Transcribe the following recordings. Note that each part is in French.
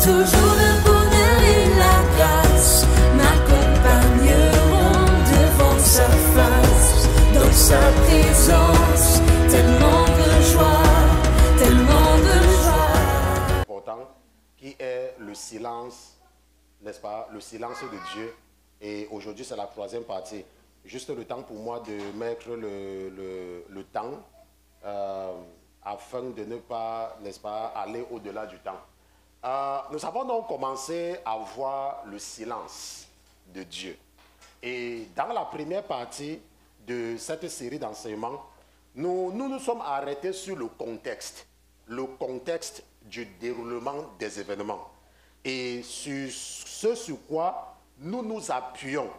toujours le bonheur et la grâce m'accompagneront devant sa face, dans sa présence, tellement de joie, tellement de joie. Important, qui est le silence, n'est-ce pas, le silence de Dieu. Et aujourd'hui, c'est la troisième partie. Juste le temps pour moi de mettre le temps afin de ne pas, n'est-ce pas, aller au-delà du temps. Nous avons donc commencé à voir le silence de Dieu. Et dans la première partie de cette série d'enseignements, nous sommes arrêtés sur le contexte du déroulement des événements. Et sur ce sur quoi nous nous appuyons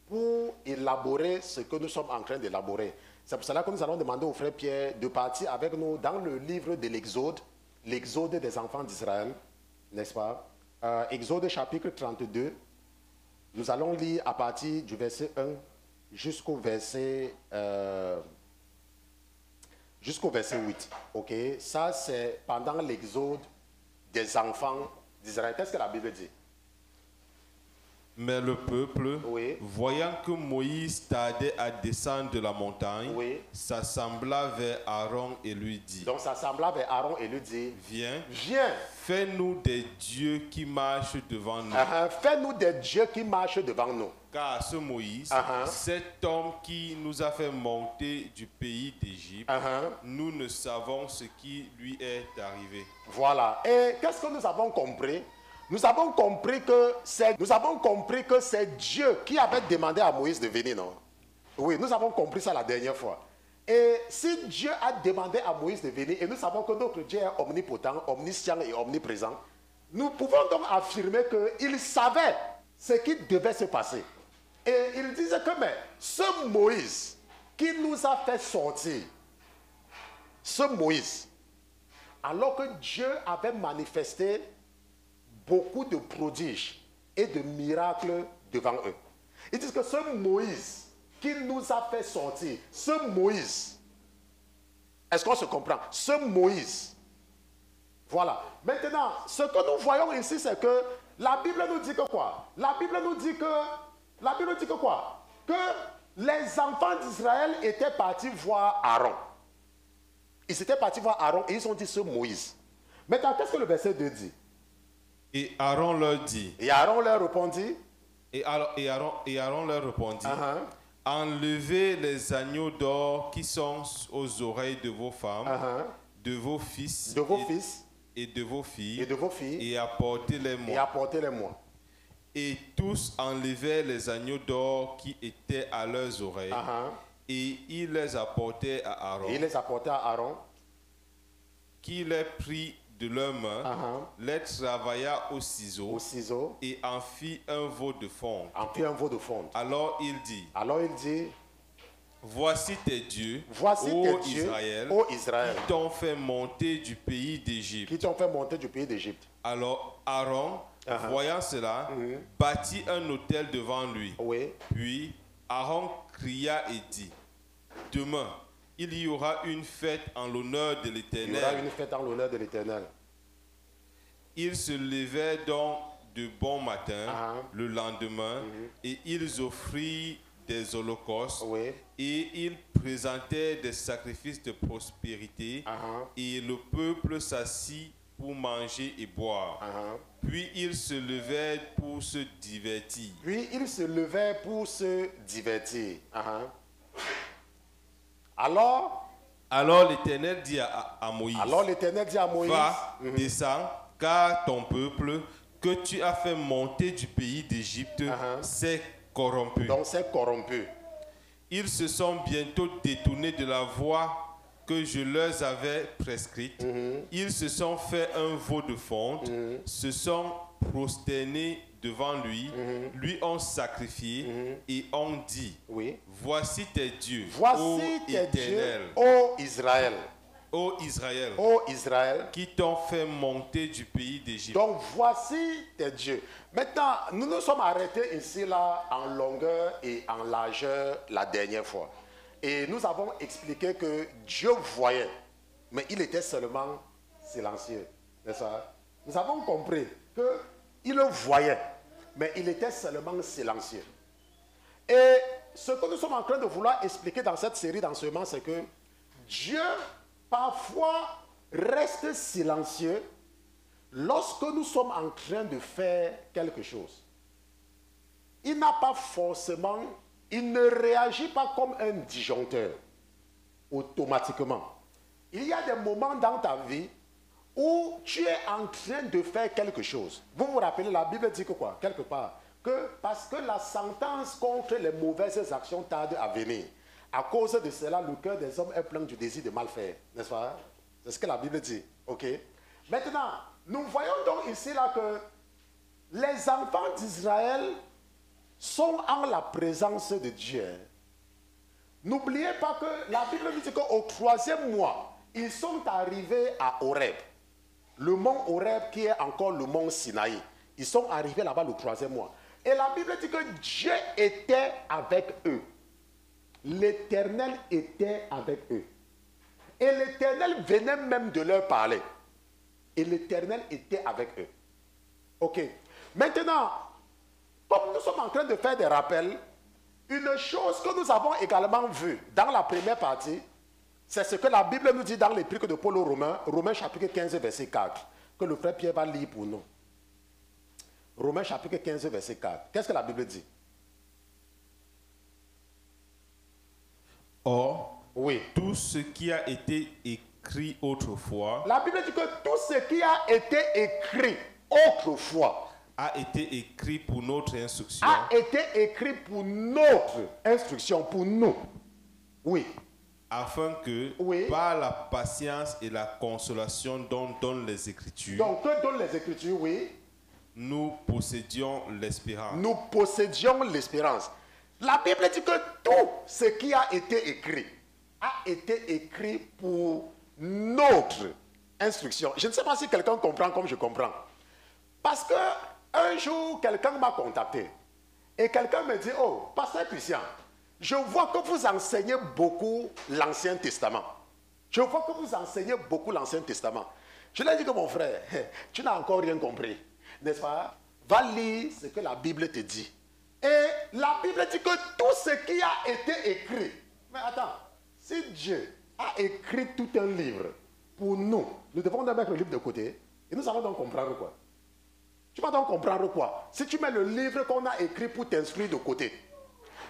pour élaborer ce que nous sommes en train d'élaborer. C'est pour cela que nous allons demander au frère Pierre de partir avec nous dans le livre de l'Exode, l'Exode des enfants d'Israël, n'est-ce pas? Exode chapitre 32. Nous allons lire à partir du verset 1 jusqu'au verset 8. Ok? Ça, c'est pendant l'Exode des enfants d'Israël. Qu'est-ce que la Bible dit? Mais le peuple, oui, voyant que Moïse tardait à descendre de la montagne, oui, s'assembla vers Aaron et lui dit. Donc s'assembla vers Aaron et lui dit, viens, fais-nous des dieux qui marchent devant nous. Fais-nous des dieux qui marchent devant nous. Car ce Moïse, cet homme qui nous a fait monter du pays d'Égypte, nous ne savons ce qui lui est arrivé. Voilà. Et qu'est-ce que nous avons compris? Nous avons compris que c'est Dieu qui avait demandé à Moïse de venir, non? Oui, nous avons compris ça la dernière fois. Et si Dieu a demandé à Moïse de venir, et nous savons que notre Dieu est omnipotent, omniscient et omniprésent, nous pouvons donc affirmer qu'il savait ce qui devait se passer. Et il disait que mais ce Moïse qui nous a fait sortir, ce Moïse, alors que Dieu avait manifesté beaucoup de prodiges et de miracles devant eux. Ils disent que ce Moïse qui nous a fait sortir, ce Moïse, est-ce qu'on se comprend? Ce Moïse, voilà. Maintenant, ce que nous voyons ici, c'est que la Bible nous dit que quoi? La Bible nous dit que quoi? Que les enfants d'Israël étaient partis voir Aaron. Ils étaient partis voir Aaron et ils ont dit ce Moïse. Maintenant, qu'est-ce que le verset 2 dit? Et Aaron leur dit. Et Aaron leur répondit. Et Aaron leur répondit. Enlevez les agneaux d'or qui sont aux oreilles de vos femmes, de vos fils, et de vos filles, et apportez-les-moi. Et tous enlevèrent les agneaux d'or qui étaient à leurs oreilles, et ils les apportaient à Aaron. Qui les prit de leurs mains, les travailla au ciseau, et en fit un veau de fonte. Alors il dit, voici tes dieux, ô Israël, qui t'ont fait monter du pays d'Égypte. Alors Aaron, voyant cela, bâtit un autel devant lui. Puis Aaron cria et dit, demain, il y aura une fête en l'honneur de l'Éternel. Ils se levèrent donc de bon matin le lendemain et ils offrirent des holocaustes et ils présentèrent des sacrifices de prospérité et le peuple s'assit pour manger et boire. Puis ils se levèrent pour se divertir. Alors l'Éternel dit à Moïse, va, descends, car ton peuple que tu as fait monter du pays d'Égypte s'est corrompu. Ils se sont bientôt détournés de la voie que je leur avais prescrite. Ils se sont fait un veau de fonte, se sont prosternés devant lui, lui ont sacrifié et ont dit, voici tes dieux, ô Israël, qui t'ont fait monter du pays d'Égypte. Donc voici tes dieux. Maintenant, nous nous sommes arrêtés ici là en longueur et en largeur la dernière fois. Et nous avons expliqué que Dieu voyait, mais il était seulement silencieux. N'est-ce pas? Nous avons compris qu'il le voyait, mais il était seulement silencieux. Et ce que nous sommes en train de vouloir expliquer dans cette série d'enseignements, c'est que Dieu, parfois, reste silencieux lorsque nous sommes en train de faire quelque chose. Il n'a pas forcément, il ne réagit pas comme un disjoncteur, automatiquement. Il y a des moments dans ta vie où tu es en train de faire quelque chose. Vous vous rappelez, la Bible dit que quoi? Quelque part, que parce que la sentence contre les mauvaises actions tarde à venir. À cause de cela, le cœur des hommes est plein du désir de mal faire. N'est-ce pas? C'est ce que la Bible dit. Ok? Maintenant, nous voyons donc ici là que les enfants d'Israël sont en la présence de Dieu. N'oubliez pas que la Bible dit qu'au 3e mois, ils sont arrivés à Horeb. Le mont Horeb qui est encore le mont Sinaï. Ils sont arrivés là-bas le 3e mois. Et la Bible dit que Dieu était avec eux. L'Éternel était avec eux. Et l'Éternel venait même de leur parler. Et l'Éternel était avec eux. Ok. Maintenant, comme nous sommes en train de faire des rappels, une chose que nous avons également vue dans la première partie, c'est ce que la Bible nous dit dans l'épître de Paul aux Romains, Romains chapitre 15, verset 4, que le frère Pierre va lire pour nous. Romains chapitre 15, verset 4. Qu'est-ce que la Bible dit? Or, oui, tout ce qui a été écrit autrefois la Bible dit que tout ce qui a été écrit autrefois a été écrit pour notre instruction, a été écrit pour notre instruction, pour nous. Oui. afin que, Oui. par la patience et la consolation dont donnent les Écritures, Donc, que donnent les Écritures? Oui. nous possédions l'espérance. Nous possédions l'espérance. La Bible dit que tout ce qui a été écrit pour notre instruction. Je ne sais pas si quelqu'un comprend comme je comprends. Parce que un jour, quelqu'un m'a contacté. Et quelqu'un me dit, oh, Pasteur Christian, je vois que vous enseignez beaucoup l'Ancien Testament. Je vois que vous enseignez beaucoup l'Ancien Testament. Je lui ai dit que mon frère, tu n'as encore rien compris. N'est-ce pas? Va lire ce que la Bible te dit. Et la Bible dit que tout ce qui a été écrit. Mais attends, si Dieu a écrit tout un livre pour nous, nous devons mettre le livre de côté et nous allons donc comprendre quoi? Tu vas donc comprendre quoi? Si tu mets le livre qu'on a écrit pour t'instruire de côté.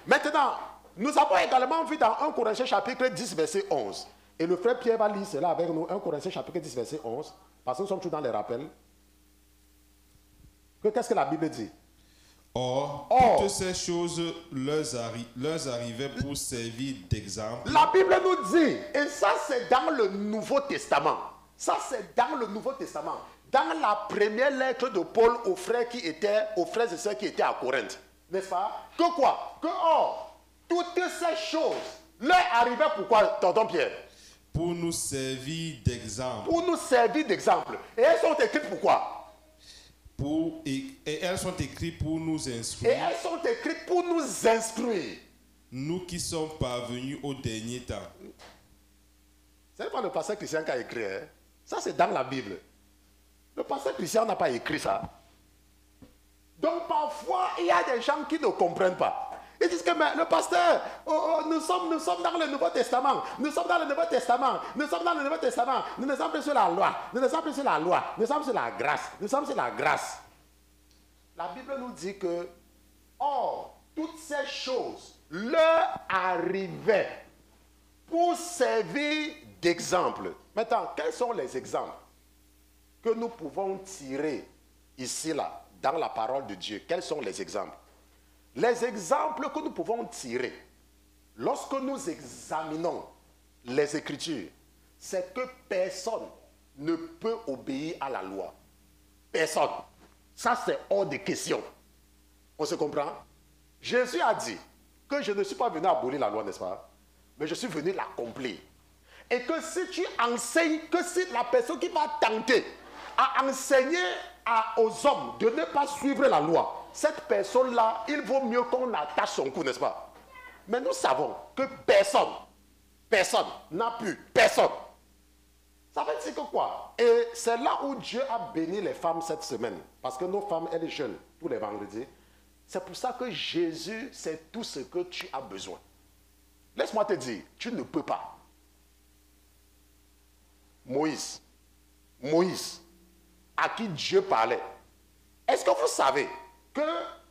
Maintenant, nous avons également vu dans 1 Corinthiens chapitre 10 verset 11. Et le frère Pierre va lire cela avec nous. 1 Corinthiens chapitre 10 verset 11. Parce que nous sommes tous dans les rappels. Qu'est-ce que la Bible dit? Or, toutes ces choses leur arrivaient pour servir d'exemple. La Bible nous dit, et ça c'est dans le Nouveau Testament. Ça c'est dans le Nouveau Testament. Dans la première lettre de Paul aux frères et sœurs qui étaient à Corinthe. N'est-ce pas? Que quoi? Que toutes ces choses leur arrivaient pourquoi, tonton Pierre? Pour nous servir d'exemple. Pour nous servir d'exemple. Et elles sont écrites pourquoi? Et elles sont écrites pour nous Et instruire. elles sont écrites pour nous instruire. Nous qui sommes parvenus au dernier temps. Ce n'est pas le pasteur Christian qui a écrit. Hein? Ça, c'est dans la Bible. Le pasteur Christian n'a pas écrit ça. Donc, parfois, il y a des gens qui ne comprennent pas. Ils disent que mais, le pasteur, nous sommes dans le Nouveau Testament. Nous sommes dans le Nouveau Testament. Nous sommes dans le Nouveau Testament. Nous ne sommes plus sur la loi. Nous ne sommes plus sur la loi. Nous sommes sur la grâce. Nous sommes sur la grâce. La Bible nous dit que, toutes ces choses leur arrivaient pour servir d'exemple. Maintenant, quels sont les exemples que nous pouvons tirer ici, là, dans la parole de Dieu? Quels sont les exemples? Les exemples que nous pouvons tirer lorsque nous examinons les Écritures, c'est que personne ne peut obéir à la loi. Personne. Ça, c'est hors de question. On se comprend? Jésus a dit que je ne suis pas venu abolir la loi, n'est-ce pas? Mais je suis venu l'accomplir. Et que si tu enseignes, que si la personne qui va tenter à enseigner aux hommes de ne pas suivre la loi, cette personne-là, il vaut mieux qu'on attache son cou, n'est-ce pas? Mais nous savons que personne n'a pu, personne Ça veut dire que quoi? Et c'est là où Dieu a béni les femmes cette semaine. Parce que nos femmes, elles jeûnent tous les vendredis. C'est pour ça que Jésus, c'est tout ce que tu as besoin. Laisse-moi te dire, tu ne peux pas. Moïse, à qui Dieu parlait. Est-ce que vous savez que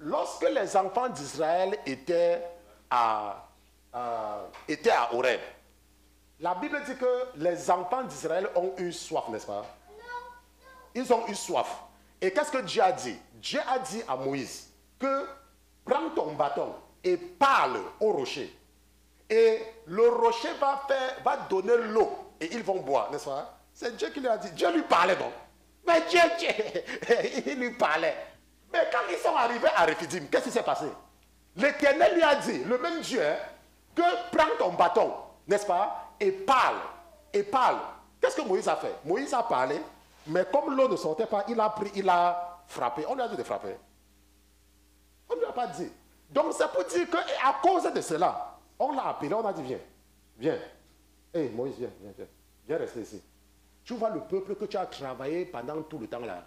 lorsque les enfants d'Israël étaient à Horeb, la Bible dit que les enfants d'Israël ont eu soif, n'est-ce pas? Ils ont eu soif. Et qu'est-ce que Dieu a dit? Dieu a dit à Moïse que prends ton bâton et parle au rocher. Et le rocher va donner l'eau et ils vont boire, n'est-ce pas? C'est Dieu qui lui a dit. Dieu lui parlait donc. Mais Dieu, il lui parlait. Mais quand ils sont arrivés à Rephidim, qu'est-ce qui s'est passé? L'Éternel lui a dit, le même Dieu, que prends ton bâton, n'est-ce pas? Et parle. Qu'est-ce que Moïse a fait? Moïse a parlé, mais comme l'eau ne sortait pas, il a frappé. On lui a dit de frapper. On ne lui a pas dit. Donc c'est pour dire qu'à cause de cela, on l'a appelé, on a dit viens. Hé Moïse, viens rester ici. Tu vois le peuple que tu as travaillé pendant tout le temps là.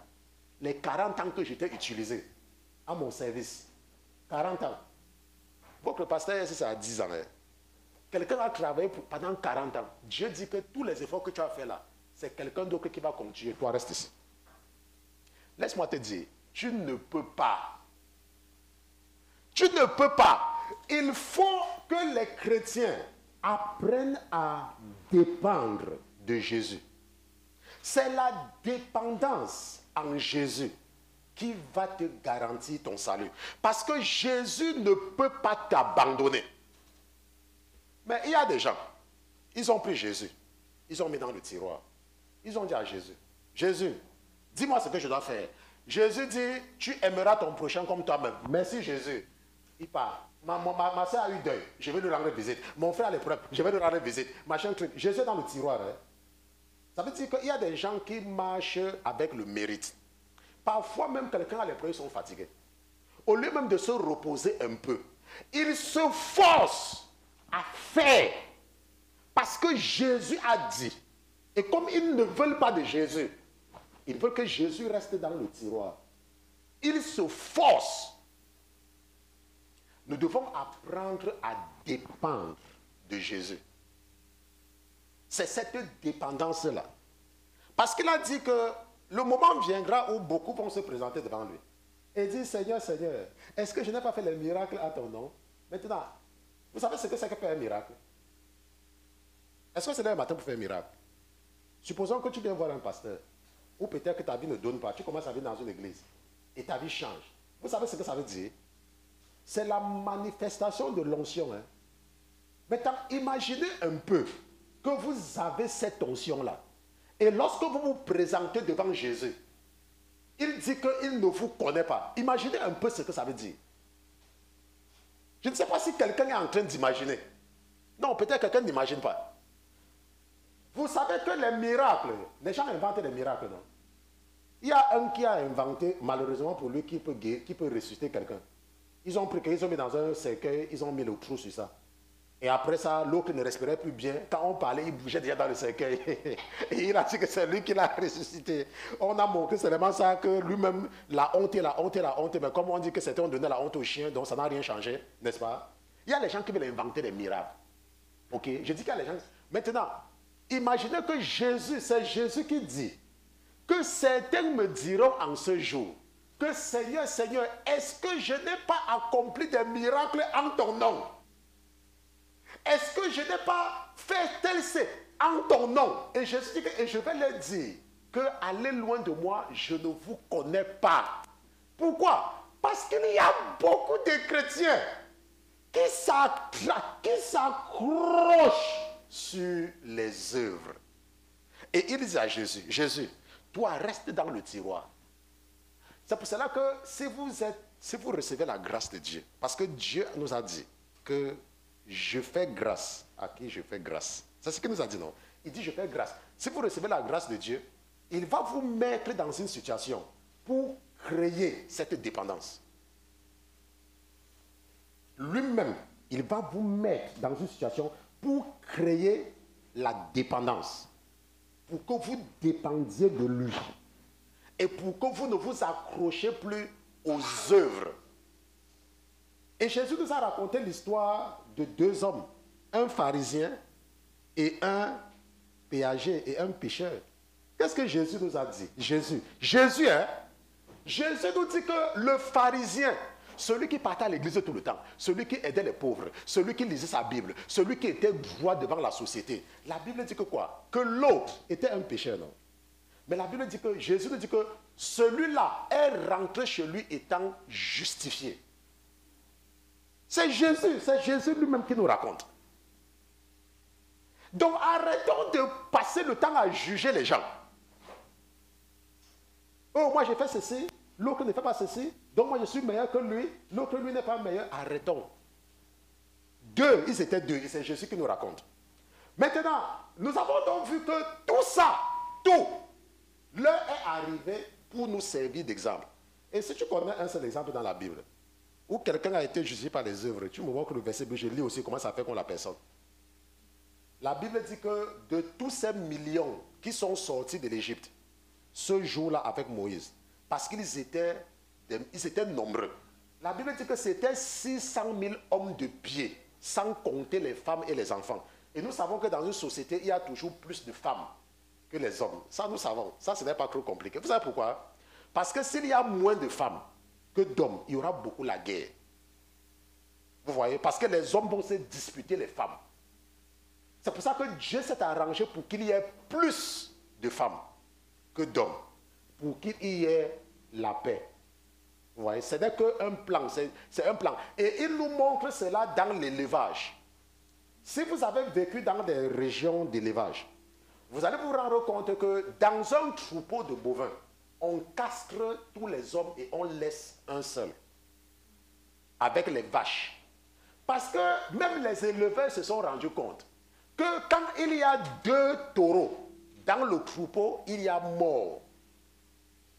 Les 40 ans que j'étais utilisé à mon service. 40 ans. Votre pasteur, c'est à 10 ans. Hein. Quelqu'un a travaillé pendant 40 ans. Dieu dit que tous les efforts que tu as fait là, c'est quelqu'un d'autre qui va continuer. Toi, reste ici. Laisse-moi te dire, tu ne peux pas. Tu ne peux pas. Il faut que les chrétiens apprennent à dépendre de Jésus. C'est la dépendance en Jésus qui va te garantir ton salut. Parce que Jésus ne peut pas t'abandonner. Mais il y a des gens, ils ont pris Jésus, ils ont mis dans le tiroir. Ils ont dit à Jésus, Jésus, dis-moi ce que je dois faire. Jésus dit, tu aimeras ton prochain comme toi-même. Merci Jésus. Il part. Ma soeur a eu deuil, je vais lui rendre visite. Mon frère a l'épreuve, je vais lui rendre visite. Machin truc. Jésus est dans le tiroir. Hein. Ça veut dire qu'il y a des gens qui marchent avec le mérite. Parfois même quelqu'un a l'épreuve, ils sont fatigués. Au lieu même de se reposer un peu, ils se forcent à faire. Parce que Jésus a dit. Et comme ils ne veulent pas de Jésus, ils veulent que Jésus reste dans le tiroir. Ils se forcent. Nous devons apprendre à dépendre de Jésus. C'est cette dépendance-là. Parce qu'il a dit que le moment viendra où beaucoup vont se présenter devant lui. Et dire, Seigneur, Seigneur, est-ce que je n'ai pas fait les miracles à ton nom? Maintenant, vous savez ce que c'est que faire un miracle? Est-ce que c'est un matin pour faire un miracle? Supposons que tu viens voir un pasteur, ou peut-être que ta vie ne donne pas, tu commences à vivre dans une église, et ta vie change. Vous savez ce que ça veut dire? C'est la manifestation de l'onction. Hein? Maintenant, imaginez un peu que vous avez cette onction-là. Et lorsque vous vous présentez devant Jésus, il dit qu'il ne vous connaît pas. Imaginez un peu ce que ça veut dire. Je ne sais pas si quelqu'un est en train d'imaginer. Non, peut-être quelqu'un n'imagine pas. Vous savez que les miracles, les gens inventent des miracles, non? Il y a un qui a inventé, malheureusement pour lui, qui peut ressusciter quelqu'un. Ils ont pris, ils ont mis dans un cercueil, ils ont mis le trou sur ça. Et après ça, l'autre ne respirait plus bien. Quand on parlait, il bougeait déjà dans le cercueil. Et il a dit que c'est lui qui l'a ressuscité. On a montré seulement ça, que lui-même, la honte. Mais comme on dit que c'était on donnait la honte aux chiens, donc ça n'a rien changé, n'est-ce pas? Il y a les gens qui veulent inventer des miracles. Ok? Je dis qu'il y a les gens... Maintenant, imaginez que Jésus, c'est Jésus qui dit que certains me diront en ce jour que Seigneur, Seigneur, est-ce que je n'ai pas accompli des miracles en ton nom? Est-ce que je n'ai pas fait tel c'est en ton nom? Et je vais leur dire que allez loin de moi, je ne vous connais pas. Pourquoi? Parce qu'il y a beaucoup de chrétiens qui s'accrochent sur les œuvres. Et il dit à Jésus, Jésus, toi reste dans le tiroir. C'est pour cela que si vous recevez la grâce de Dieu, parce que Dieu nous a dit que je fais grâce à qui je fais grâce. C'est ce qu'il nous a dit, non? Il dit je fais grâce. Si vous recevez la grâce de Dieu, il va vous mettre dans une situation pour créer cette dépendance. Lui-même, il va vous mettre dans une situation pour créer la dépendance. pour que vous dépendiez de lui et pour que vous ne vous accrochez plus aux œuvres. Et Jésus nous a raconté l'histoire de deux hommes, un pharisien et un péager et un pécheur. Qu'est-ce que Jésus nous a dit? Jésus, hein? Jésus nous dit que le pharisien, celui qui partait à l'église tout le temps, celui qui aidait les pauvres, celui qui lisait sa Bible, celui qui était droit devant la société, la Bible dit que quoi? Que l'autre était un pécheur, non? Mais la Bible dit que Jésus nous dit que celui-là est rentré chez lui étant justifié. C'est Jésus lui-même qui nous raconte. Donc arrêtons de passer le temps à juger les gens. Oh, moi j'ai fait ceci, l'autre ne fait pas ceci, donc moi je suis meilleur que lui, l'autre lui n'est pas meilleur. Arrêtons. Ils étaient deux, et c'est Jésus qui nous raconte. Maintenant, nous avons donc vu que tout ça, tout, leur est arrivé pour nous servir d'exemple. Et si tu connais un seul exemple dans la Bible, où quelqu'un a été jugé par les œuvres, tu me vois que le verset, je lis aussi comment ça fait qu'on la personne. La Bible dit que de tous ces millions qui sont sortis de l'Égypte, ce jour-là avec Moïse, parce qu'ils étaient nombreux. La Bible dit que c'était 600 000 hommes de pied, sans compter les femmes et les enfants. Et nous savons que dans une société, il y a toujours plus de femmes que les hommes. Ça, nous savons. Ça, ce n'est pas trop compliqué. Vous savez pourquoi? Parce que s'il y a moins de femmes que d'hommes, il y aura beaucoup la guerre. Vous voyez? Parce que les hommes vont se disputer les femmes. C'est pour ça que Dieu s'est arrangé pour qu'il y ait plus de femmes que d'hommes, pour qu'il y ait la paix. Vous voyez, ce n'est qu'un plan, c'est un plan. Et il nous montre cela dans l'élevage. Si vous avez vécu dans des régions d'élevage, vous allez vous rendre compte que dans un troupeau de bovins, on castre tous les hommes et on laisse un seul, avec les vaches. Parce que même les éleveurs se sont rendus compte que quand il y a 2 taureaux dans le troupeau, il y a mort.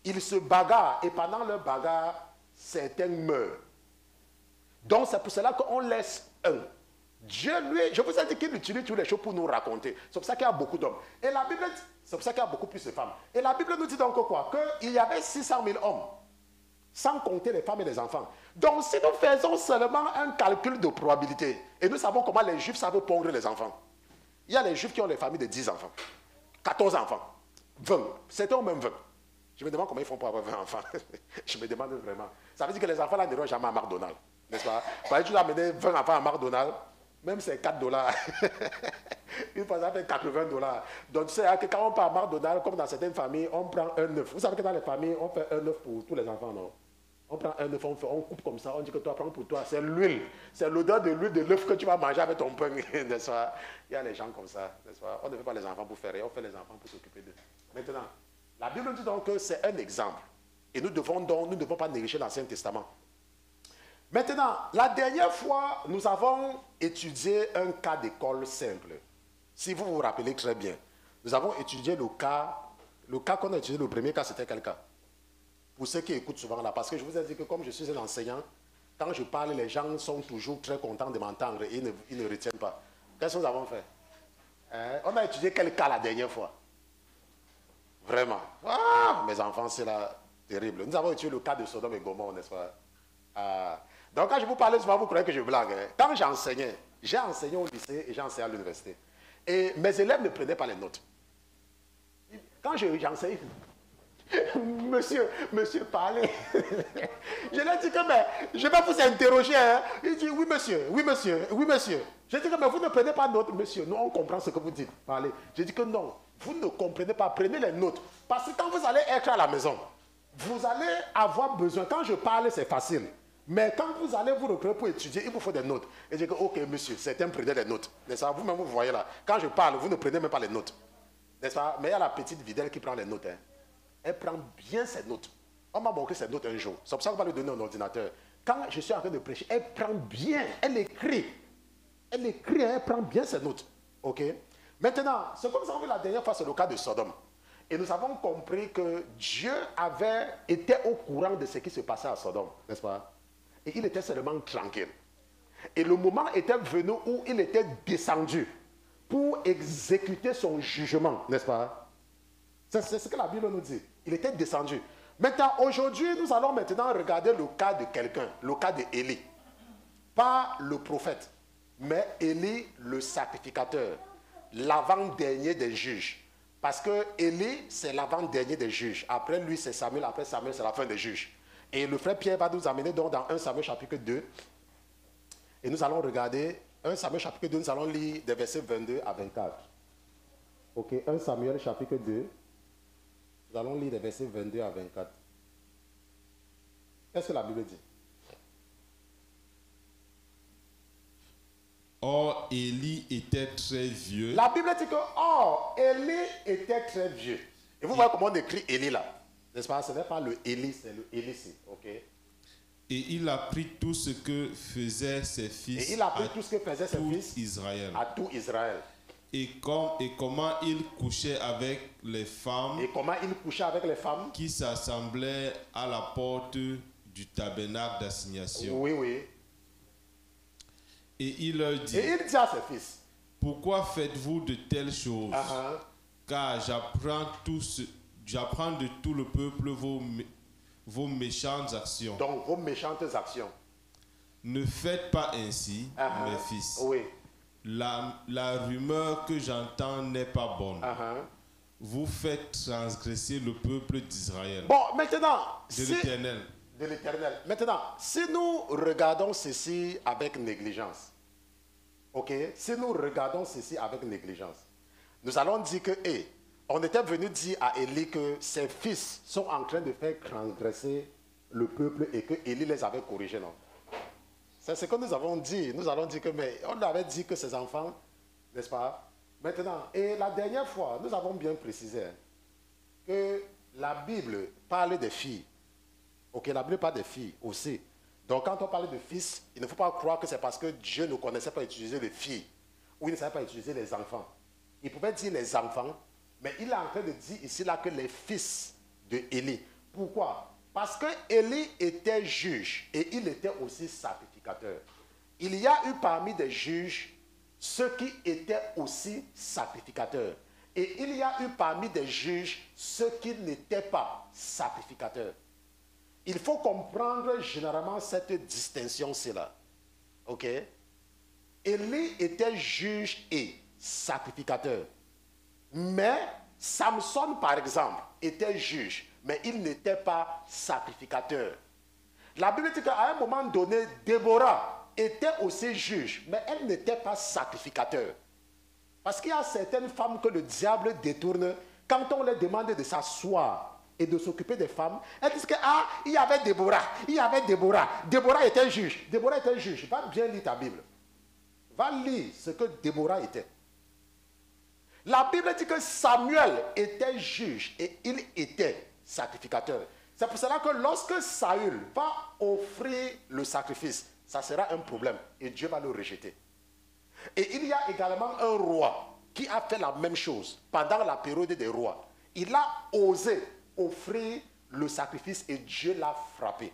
Ils se bagarrent et pendant leur bagarre, certains meurent. Donc c'est pour cela qu'on laisse un. Dieu, lui, je vous ai dit qu'il utilise toutes les choses pour nous raconter. C'est pour ça qu'il y a beaucoup d'hommes. Et la Bible dit, c'est pour ça qu'il y a beaucoup plus de femmes. Et la Bible nous dit donc quoi? Qu'il y avait 600 000 hommes, sans compter les femmes et les enfants. Donc si nous faisons seulement un calcul de probabilité, et nous savons comment les Juifs savent pondre les enfants. Il y a les Juifs qui ont des familles de 10 enfants, 14 enfants, 20, certains ont même 20. Je me demande comment ils font pour avoir 20 enfants. Je me demande vraiment. Ça veut dire que les enfants là n'iront jamais à McDonald's, n'est-ce pas? Parce que tu dois amener 20 enfants à McDonald's, même c'est $4. Une fois ça fait $80. Donc tu sais que quand on part à McDonald's, comme dans certaines familles, on prend un œuf. Vous savez que dans les familles, on fait un œuf pour tous les enfants, non? On prend un œuf, on coupe comme ça, on dit que toi, prends pour toi. C'est l'huile. C'est l'odeur de l'huile de l'œuf que tu vas manger avec ton pain, n'est-ce pas? Il y a les gens comme ça, n'est-ce pas? On ne fait pas les enfants pour faire rien, on fait les enfants pour s'occuper d'eux. Maintenant, la Bible dit donc que c'est un exemple. Et nous ne devons pas négliger l'Ancien Testament. Maintenant, la dernière fois, nous avons étudié un cas d'école simple. Si vous vous rappelez très bien, nous avons étudié le cas qu'on a étudié, le premier cas, c'était quel cas? Pour ceux qui écoutent souvent là, parce que je vous ai dit que comme je suis un enseignant, quand je parle, les gens sont toujours très contents de m'entendre et ils ne retiennent pas. Qu'est-ce que nous avons fait? On a étudié quel cas la dernière fois? Vraiment. Ah, mes enfants, c'est là terrible. Nous avons étudié le cas de Sodome et Gomorrhe, n'est-ce pas? Donc quand je vous parlais souvent, vous croyez que je blague. Hein? Quand j'enseignais, j'ai enseigné au lycée et j'ai enseigné à l'université. Et mes élèves ne prenaient pas les notes. Quand j'enseignais, monsieur, parlez. Je lui ai dit que, mais, je vais vous interroger. Hein. Il dit, oui, monsieur. Je dis que, mais vous ne prenez pas notes, monsieur. Nous, on comprend ce que vous dites. Parlez. Je dis que non, vous ne comprenez pas. Prenez les notes. Parce que quand vous allez être à la maison, vous allez avoir besoin. Quand je parle, c'est facile. Mais quand vous allez vous recréer pour étudier, il vous faut des notes. Et je dis que, ok, monsieur, certains prenaient les notes. Vous-même, vous voyez là. Quand je parle, vous ne prenez même pas les notes. N'est-ce pas? Mais il y a la petite Videl qui prend les notes. Hein. Elle prend bien ses notes. On m'a montré ses notes un jour. C'est pour ça qu'on va lui donner un ordinateur. Quand je suis en train de prêcher, elle prend bien. Elle écrit. Elle prend bien ses notes. Ok? Maintenant, ce que nous avons vu la dernière fois, c'est le cas de Sodome. Et nous avons compris que Dieu avait été au courant de ce qui se passait à Sodome. N'est-ce pas? Et il était seulement tranquille. Et le moment était venu où il était descendu pour exécuter son jugement. N'est-ce pas? C'est ce que la Bible nous dit. Il était descendu. Maintenant, aujourd'hui, nous allons maintenant regarder le cas de quelqu'un, le cas d'Élie. Pas le prophète, mais Élie le sacrificateur, l'avant-dernier des juges. Parce que Élie, c'est l'avant-dernier des juges. Après lui, c'est Samuel. Après Samuel, c'est la fin des juges. Et le frère Pierre va nous amener donc dans 1 Samuel chapitre 2. Et nous allons regarder 1 Samuel chapitre 2, nous allons lire des versets 22 à 24. Ok, 1 Samuel chapitre 2. Nous allons lire des versets 22 à 24. Qu'est-ce que la Bible dit? Or, Élie était très vieux. La Bible dit que, or, Élie était très vieux. Et vous voyez comment on écrit Élie là. N'est-ce pas? Ce n'est pas le Élie, c'est le Élisée. Ok? Et il a pris tout ce que faisaient ses fils. Et il a pris tout ce que faisaient ses fils Israël. À tout Israël. Et comment il couchait avec les femmes. Et comment il couchait avec les femmes qui s'assemblaient à la porte du tabernacle d'assignation. Oui, oui. Et il leur dit. Et il dit à ses fils. Pourquoi faites-vous de telles choses? Car j'apprends de tout le peuple vos méchantes actions. Donc vos méchantes actions. Ne faites pas ainsi, mes fils. Oui. La rumeur que j'entends n'est pas bonne. Vous faites transgresser le peuple d'Israël. Bon, maintenant, de l'Éternel. De l'Éternel. Maintenant, si nous regardons ceci avec négligence, ok, si nous regardons ceci avec négligence, nous allons dire que, on était venu dire à Élie que ses fils sont en train de faire transgresser le peuple et que Élie les avait corrigés, non? C'est ce que nous avons dit. Nous allons dire que, mais on avait dit que ses enfants, n'est-ce pas? Maintenant, et la dernière fois, nous avons bien précisé que la Bible parle des filles. Ok, la Bible parle des filles aussi. Donc, quand on parle de fils, il ne faut pas croire que c'est parce que Dieu ne connaissait pas utiliser les filles ou il ne savait pas utiliser les enfants. Il pouvait dire les enfants, mais il est en train de dire ici là que les fils de Élie. Pourquoi? Parce que Élie était juge et il était aussi sacrificateur. Il y a eu parmi des juges ceux qui étaient aussi sacrificateurs. Et il y a eu parmi des juges ceux qui n'étaient pas sacrificateurs. Il faut comprendre généralement cette distinction-là. Ok? Élie était juge et sacrificateur. Mais Samson, par exemple, était juge, mais il n'était pas sacrificateur. La Bible dit qu'à un moment donné, Déborah était aussi juge, mais elle n'était pas sacrificateur. Parce qu'il y a certaines femmes que le diable détourne quand on leur demande de s'asseoir et de s'occuper des femmes. Elles disent que, il y avait Déborah, Déborah était juge, Va bien lire ta Bible. Va lire ce que Déborah était. La Bible dit que Samuel était juge et il était sacrificateur. C'est pour cela que lorsque Saül va offrir le sacrifice, ça sera un problème et Dieu va le rejeter. Et il y a également un roi qui a fait la même chose pendant la période des rois. Il a osé offrir le sacrifice et Dieu l'a frappé.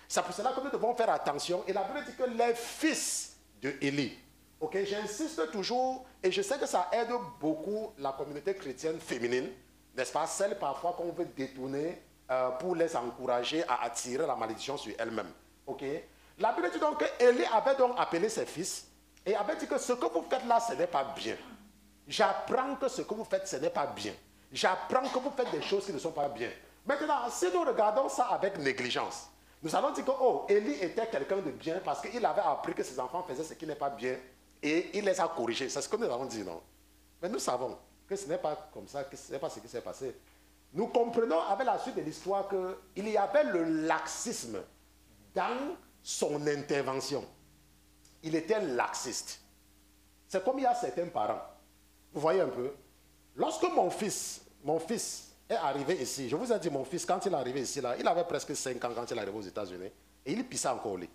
C'est pour cela que nous devons faire attention. Et la Bible dit que les fils de Élie. Ok, j'insiste toujours, et je sais que ça aide beaucoup la communauté chrétienne féminine, n'est-ce pas? Celle parfois qu'on veut détourner pour les encourager à attirer la malédiction sur elles-mêmes. Ok? La Bible dit donc que Élie avait donc appelé ses fils et avait dit que ce que vous faites là, ce n'est pas bien. J'apprends que ce que vous faites, ce n'est pas bien. J'apprends que vous faites des choses qui ne sont pas bien. Maintenant, si nous regardons ça avec négligence, nous allons dire que, Élie était quelqu'un de bien parce qu'il avait appris que ses enfants faisaient ce qui n'est pas bien et il les a corrigés. C'est ce que nous avons dit, non? Mais nous savons que ce n'est pas comme ça, que ce n'est pas ce qui s'est passé. Nous comprenons avec la suite de l'histoire qu'il y avait le laxisme dans son intervention. Il était laxiste. C'est comme il y a certains parents. Vous voyez un peu? Lorsque mon fils est arrivé ici, je vous ai dit, mon fils, quand il est arrivé ici, là, il avait presque 5 ans quand il est arrivé aux États-Unis, et il pissait encore au lit.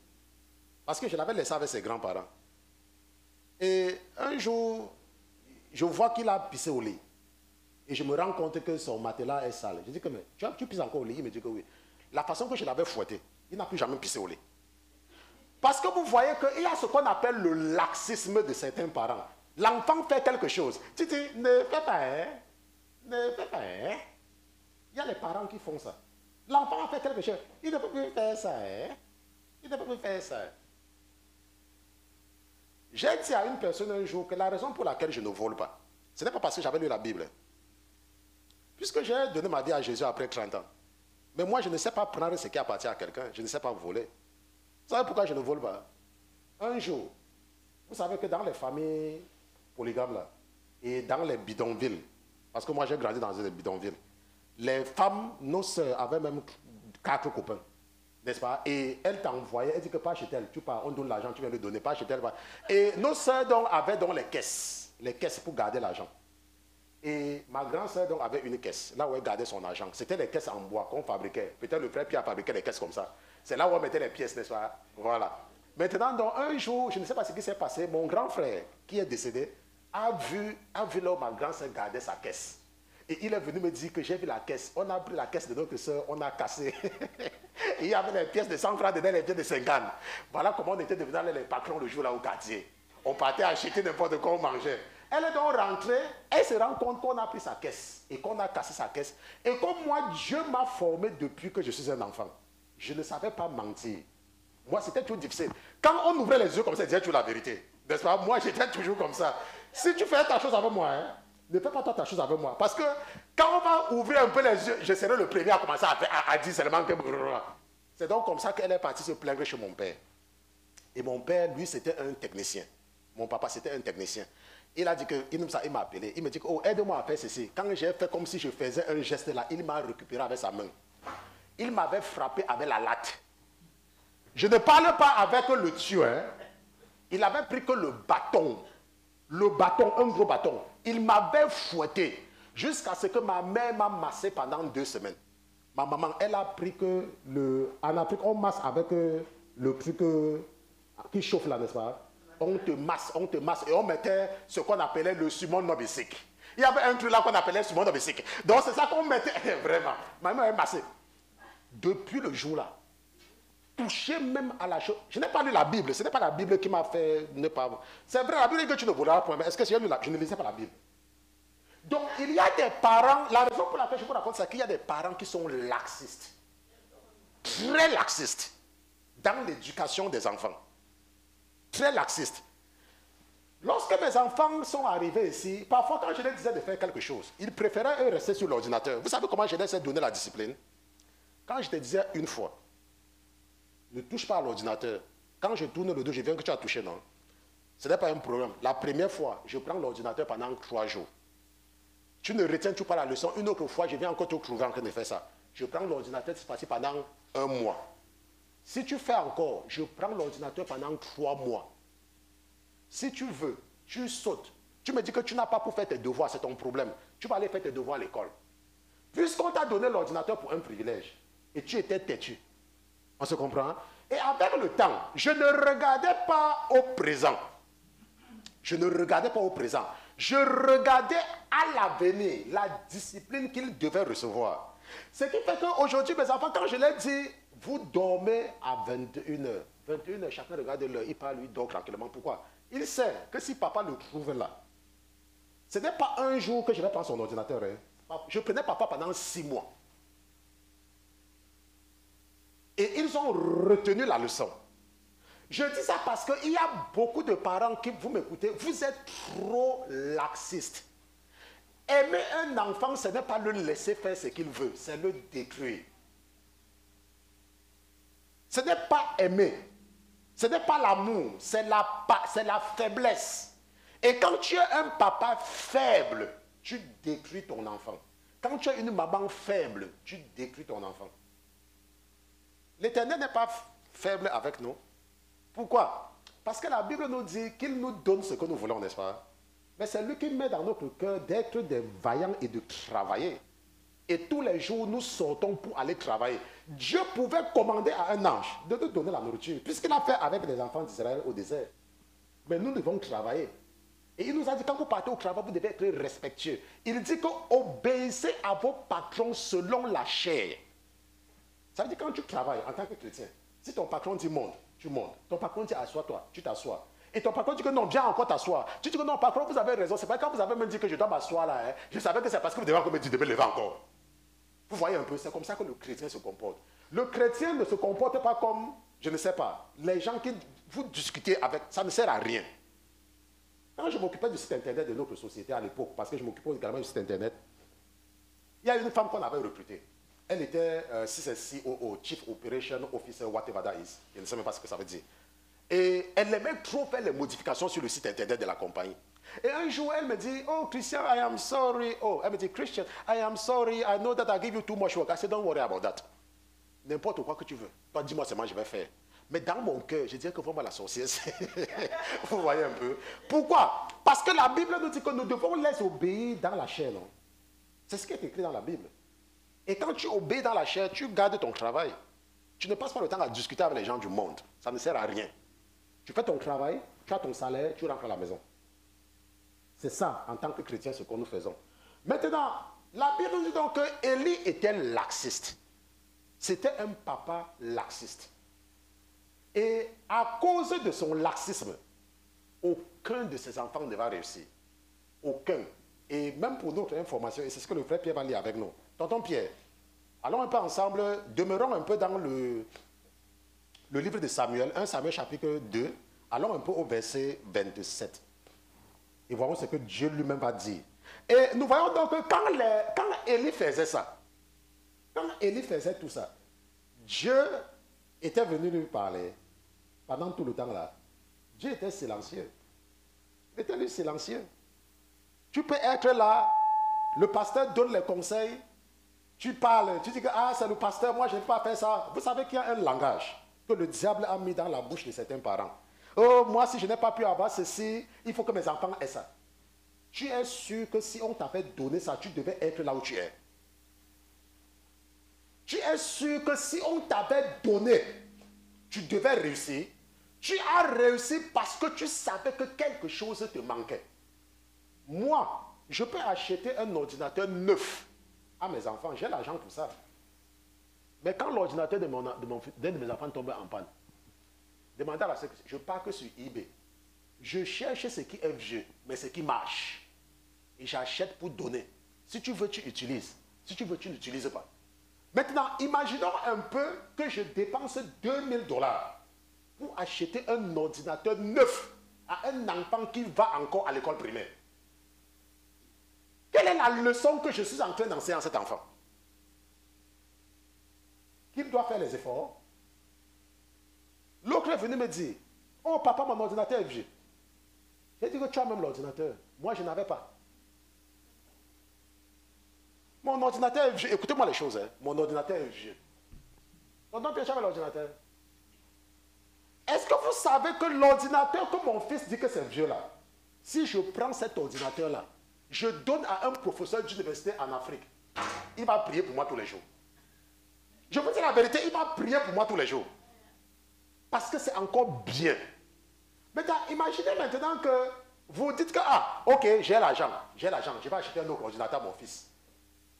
Parce que je l'avais laissé avec ses grands-parents. Et un jour, je vois qu'il a pissé au lit. Et je me rends compte que son matelas est sale. Je dis que, mais tu pisses encore au lit? Il me dit que oui. La façon que je l'avais fouetté, il n'a plus jamais pissé au lit. Parce que vous voyez qu'il y a ce qu'on appelle le laxisme de certains parents. L'enfant fait quelque chose. Tu dis, ne fais pas, hein? Ne fais pas, hein? Il y a les parents qui font ça. L'enfant a fait quelque chose. Il ne peut plus faire ça, hein? Il ne peut plus faire ça. J'ai dit à une personne un jour que la raison pour laquelle je ne vole pas, ce n'est pas parce que j'avais lu la Bible. Puisque j'ai donné ma vie à Jésus après 30 ans. Mais moi, je ne sais pas prendre ce qui appartient à quelqu'un. Je ne sais pas voler. Vous savez pourquoi je ne vole pas? Un jour, vous savez que dans les familles polygames là, et dans les bidonvilles, parce que moi j'ai grandi dans des bidonvilles, les femmes, nos sœurs, avaient même 4 copains. N'est-ce pas? Et elle t'envoyait, elle dit que pas chez elle, tu pars, on donne l'argent, tu viens le donner, pas chez elle. Et nos sœurs donc avaient donc les caisses pour garder l'argent. Et ma grande sœur donc avait une caisse, là où elle gardait son argent. C'était les caisses en bois qu'on fabriquait. Peut-être le frère Pierre fabriquait les caisses comme ça. C'est là où on mettait les pièces, n'est-ce pas? Voilà. Maintenant, donc, un jour, je ne sais pas ce qui s'est passé, mon grand frère, qui est décédé, a vu là où ma grande sœur gardait sa caisse. Et il est venu me dire que j'ai vu la caisse. On a pris la caisse de notre soeur, on a cassé. Et il y avait les pièces de 100 francs dedans, les pièces de 50. Voilà comment on était devenus les patrons le jour là au quartier. On partait acheter n'importe quoi, on mangeait. Elle est donc rentrée, elle se rend compte qu'on a pris sa caisse et qu'on a cassé sa caisse. Et comme moi, Dieu m'a formé depuis que je suis un enfant. Je ne savais pas mentir. Moi, c'était toujours difficile. Quand on ouvrait les yeux comme ça, disait toujours la vérité. N'est-ce pas? Moi, j'étais toujours comme ça. Si tu fais ta chose avec moi, hein, ne fais pas toi ta chose avec moi. Parce que quand on va ouvrir un peu les yeux, je serai le premier à commencer à dire seulement que... C'est donc comme ça qu'elle est partie se plaindre chez mon père. Et mon père, lui, c'était un technicien. Mon papa, c'était un technicien. Il a dit il m'a appelé. Il me dit, oh, aide-moi à faire ceci. Quand j'ai fait comme si je faisais un geste là, il m'a récupéré avec sa main. Il m'avait frappé avec la latte. Je ne parle pas avec le tueur. Il avait pris que le bâton, un gros bâton. Il m'avait fouetté jusqu'à ce que ma mère m'a massé pendant 2 semaines. Ma maman, elle a pris que en Afrique, on masse avec le truc qui chauffe là, n'est-ce pas? On te masse. Et on mettait ce qu'on appelait le summum nobisique. Il y avait un truc là qu'on appelait summum nobisique. Donc c'est ça qu'on mettait. Vraiment. Ma mère est massée. Depuis le jour là, toucher même à la chose. Je n'ai pas lu la Bible. Ce n'est pas la Bible qui m'a fait ne pas... C'est vrai, la Bible dit que tu ne voudras pas. Mais est-ce que j'ai lu la... Je ne lisais pas la Bible. Donc il y a des parents... La raison pour laquelle je vous raconte, c'est qu'il y a des parents qui sont laxistes. Très laxistes. Dans l'éducation des enfants. Très laxiste. Lorsque mes enfants sont arrivés ici, parfois quand je leur disais de faire quelque chose, ils préféraient eux rester sur l'ordinateur. Vous savez comment je leur ai donné la discipline? Quand je te disais une fois, ne touche pas à l'ordinateur. Quand je tourne le dos, je viens que tu as touché, non? Ce n'est pas un problème. La première fois, je prends l'ordinateur pendant 3 jours. Tu ne retiens toujours pas la leçon. Une autre fois, je viens encore te trouver en train de faire ça. Je prends l'ordinateur, c'est passé pendant 1 mois. Si tu fais encore, je prends l'ordinateur pendant 3 mois. Si tu veux, tu sautes. Tu me dis que tu n'as pas pour faire tes devoirs, c'est ton problème. Tu vas aller faire tes devoirs à l'école. Puisqu'on t'a donné l'ordinateur pour un privilège, et tu étais têtu. On se comprend? Et avec le temps, je ne regardais pas au présent. Je ne regardais pas au présent. Je regardais à l'avenir la discipline qu'ils devaient recevoir. Ce qui fait qu'aujourd'hui, mes enfants, quand je leur dis, vous dormez à 21h. 21h, chacun regarde l'heure, il parle, lui dort tranquillement. Pourquoi? Il sait que si papa le trouve là, ce n'est pas un jour que je vais prendre son ordinateur. Hein. Je prenais papa pendant 6 mois. Et ils ont retenu la leçon. Je dis ça parce qu'il y a beaucoup de parents qui, vous m'écoutez, vous êtes trop laxistes. Aimer un enfant, ce n'est pas le laisser faire ce qu'il veut, c'est le détruire. Ce n'est pas aimer. Ce n'est pas l'amour, c'est la faiblesse. Et quand tu es un papa faible, tu détruis ton enfant. Quand tu es une maman faible, tu détruis ton enfant. L'Éternel n'est pas faible avec nous. Pourquoi? Parce que la Bible nous dit qu'il nous donne ce que nous voulons, n'est-ce pas? Mais c'est lui qui met dans notre cœur d'être des vaillants et de travailler. Et tous les jours, nous sortons pour aller travailler. Dieu pouvait commander à un ange de nous donner la nourriture, puisqu'il a fait avec les enfants d'Israël au désert. Mais nous devons travailler. Et il nous a dit, quand vous partez au travail, vous devez être respectueux. Il dit que obéissez à vos patrons selon la chair. Ça veut dire quand tu travailles en tant que chrétien, si ton patron dit monte, tu montes. Ton patron dit assois-toi, tu t'assois. Et ton patron dit que non, viens encore t'asseoir. Tu dis que non, patron, vous avez raison. C'est pas quand vous avez me dit que je dois m'asseoir là. Hein, je savais que c'est parce que vous devez encore me dire de me lever encore. Vous voyez un peu, c'est comme ça que le chrétien se comporte. Le chrétien ne se comporte pas comme, je ne sais pas, les gens qui vous discutez avec, ça ne sert à rien. Quand je m'occupais du site internet de notre société à l'époque, parce que je m'occupais également du site internet, il y a une femme qu'on avait recrutée. Elle était COO, Chief Operation Officer, whatever that is. Je ne sais même pas ce que ça veut dire. Et elle aimait trop faire les modifications sur le site internet de la compagnie. Et un jour, elle me dit, oh, Christian, I am sorry. Oh, elle me dit, Christian, I am sorry. I know that I give you too much work. I said, don't worry about that. N'importe quoi que tu veux. Toi, dis-moi seulement, je vais faire. Mais dans mon cœur, je dirais que vraiment la sorcière, vous voyez un peu. Pourquoi? Parce que la Bible nous dit que nous devons les obéir dans la chair. Non? C'est ce qui est écrit dans la Bible. Et quand tu obéis dans la chair, tu gardes ton travail. Tu ne passes pas le temps à discuter avec les gens du monde. Ça ne sert à rien. Tu fais ton travail, tu as ton salaire, tu rentres à la maison. C'est ça, en tant que chrétien, ce que nous faisons. Maintenant, la Bible nous dit donc que Élie était laxiste. C'était un papa laxiste. Et à cause de son laxisme, aucun de ses enfants ne va réussir. Aucun. Et même pour notre information, et c'est ce que le frère Pierre va lire avec nous. Tonton Pierre, allons un peu ensemble, demeurons un peu dans le livre de Samuel, 1 Samuel chapitre 2, allons un peu au verset 27. Et voyons ce que Dieu lui-même va dire. Et nous voyons donc que quand Élie faisait ça, quand Élie faisait tout ça, Dieu était venu lui parler pendant tout le temps là. Dieu était silencieux. Il était lui silencieux. Tu peux être là, le pasteur donne les conseils, tu parles, tu dis que ah, c'est le pasteur, moi je ne vais pas faire ça. Vous savez qu'il y a un langage que le diable a mis dans la bouche de certains parents. Oh, moi si je n'ai pas pu avoir ceci, il faut que mes enfants aient ça. Tu es sûr que si on t'avait donné ça, tu devais être là où tu es. Tu es sûr que si on t'avait donné, tu devais réussir. Tu as réussi parce que tu savais que quelque chose te manquait. Moi, je peux acheter un ordinateur neuf à mes enfants. J'ai l'argent pour ça. Mais quand l'ordinateur d'un de mes enfants tombe en panne, demandez à la sécurité, je pars que sur eBay. Je cherche ce qui est vieux, mais ce qui marche. Et j'achète pour donner. Si tu veux, tu utilises. Si tu veux, tu n'utilises pas. Maintenant, imaginons un peu que je dépense $2000 pour acheter un ordinateur neuf à un enfant qui va encore à l'école primaire. Quelle est la leçon que je suis en train d'enseigner à cet enfant? Qu'il doit faire les efforts. L'autre est venu me dire, oh papa, mon ordinateur est vieux. J'ai dit que tu as même l'ordinateur. Moi, je n'avais pas. Mon ordinateur est vieux. Écoutez-moi les choses. Hein. Mon ordinateur est vieux. Donc, tu as l'ordinateur. Est-ce que vous savez que l'ordinateur que mon fils dit que c'est vieux là, si je prends cet ordinateur-là, je donne à un professeur d'université en Afrique, il va prier pour moi tous les jours. Je vous dis la vérité, il va prier pour moi tous les jours. Parce que c'est encore bien. Maintenant, imaginez maintenant que vous dites que, ah, ok, j'ai l'argent, je vais acheter un autre ordinateur à mon fils.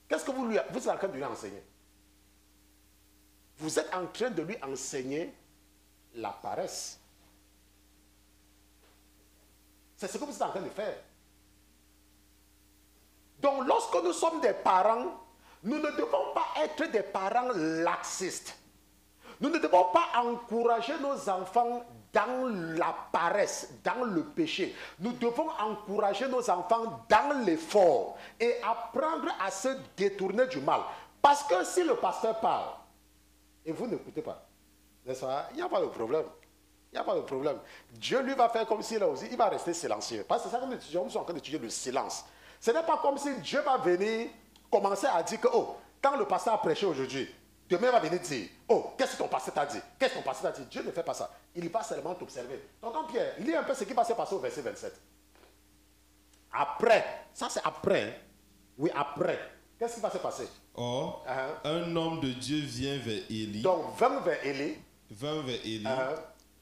Qu'est-ce que vous êtes en train de lui enseigner? Vous êtes en train de lui enseigner la paresse. C'est ce que vous êtes en train de faire. Donc, lorsque nous sommes des parents, nous ne devons pas être des parents laxistes. Nous ne devons pas encourager nos enfants dans la paresse, dans le péché. Nous devons encourager nos enfants dans l'effort et apprendre à se détourner du mal. Parce que si le pasteur parle et vous n'écoutez pas, n'est-ce pas? Il n'y a pas de problème. Il n'y a pas de problème. Dieu lui va faire comme s'il a aussi, il va rester silencieux. Parce que c'est ça que nous sommes en train d'étudier le silence. Ce n'est pas comme si Dieu va venir commencer à dire que, oh, quand le pasteur a prêché aujourd'hui, demain il va venir dire, oh, qu'est-ce que ton pasteur t'a dit? Qu'est-ce que ton pasteur t'a dit? Dieu ne fait pas ça. Il va seulement t'observer. Tonton Pierre, lis un peu ce qui va se passer au verset 27. Après, ça c'est après. Hein? Oui, après. Qu'est-ce qui va se passer? Or, un homme de Dieu vient vers Élie. Donc, vint vers Élie.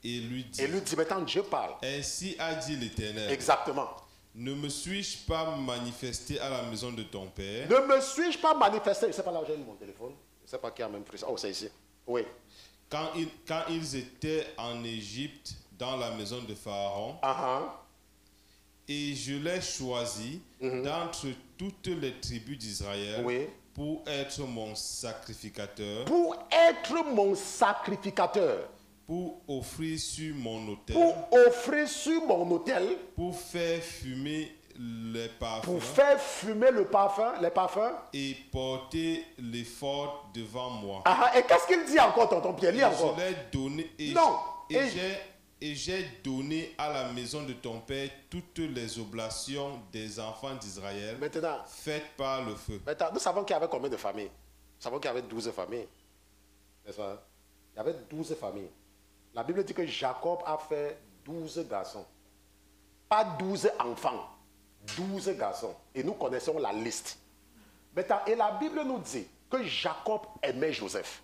Et lui dit. Et lui dit, maintenant Dieu parle. Ainsi a dit l'Éternel. Exactement. Ne me suis-je pas manifesté à la maison de ton père? Ne me suis-je pas manifesté? Je ne sais pas là où j'ai mis mon téléphone. Je ne sais pas qui a même pris ça. Oh, c'est ici. Oui. Quand ils étaient en Égypte, dans la maison de Pharaon. Et je l'ai choisi d'entre toutes les tribus d'Israël pour être mon sacrificateur. Pour être mon sacrificateur. Pour offrir sur mon autel. Pour offrir sur mon autel. Pour faire fumer les parfums. Pour faire fumer le parfum, les parfums. Et porter l'effort devant moi. Et qu'est-ce qu'il dit encore, tonton Pierre? Lis encore. Je l'ai donné. Et j'ai donné à la maison de ton père toutes les oblations des enfants d'Israël faites par le feu. Maintenant, nous savons qu'il y avait combien de familles? Nous savons qu'il y avait 12 familles. N'est-ce pas? Il y avait 12 familles. La Bible dit que Jacob a fait 12 garçons. Pas 12 enfants. 12 garçons. Et nous connaissons la liste. Maintenant, et la Bible nous dit que Jacob aimait Joseph.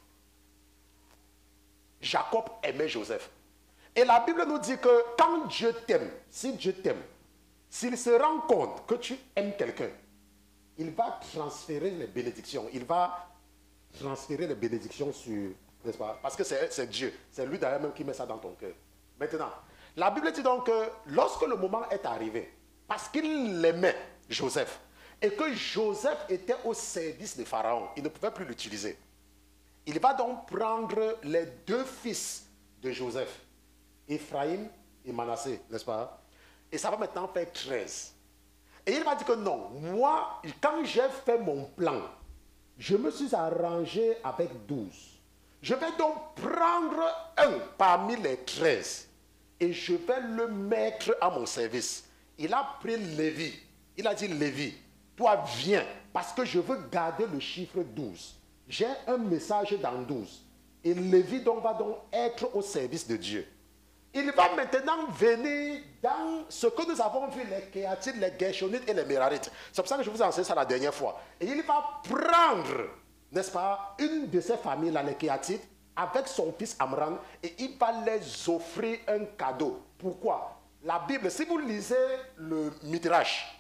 Jacob aimait Joseph. Et la Bible nous dit que quand Dieu t'aime, si Dieu t'aime, s'il se rend compte que tu aimes quelqu'un, il va transférer les bénédictions. Il va transférer les bénédictions sur... N'est-ce pas? Parce que c'est Dieu. C'est lui d'ailleurs même qui met ça dans ton cœur. Maintenant, la Bible dit donc que lorsque le moment est arrivé, parce qu'il aimait Joseph, et que Joseph était au service de Pharaon, il ne pouvait plus l'utiliser. Il va donc prendre les deux fils de Joseph, Ephraïm et Manassé, n'est-ce pas? Et ça va maintenant faire 13. Et il va dire que non, moi, quand j'ai fait mon plan, je me suis arrangé avec 12. Je vais donc prendre un parmi les 13 et je vais le mettre à mon service. Il a pris Lévi. Il a dit, Lévi, toi viens parce que je veux garder le chiffre 12. J'ai un message dans 12. Et Lévi donc va donc être au service de Dieu. Il va maintenant venir dans ce que nous avons vu, les Kéatites, les Gershonites et les Mérarites. C'est pour ça que je vous ai enseigné ça la dernière fois. Et il va prendre, n'est-ce pas, une de ces familles-là, les Kéatites, avec son fils Amram, et il va les offrir un cadeau. Pourquoi? La Bible, si vous lisez le Midrash,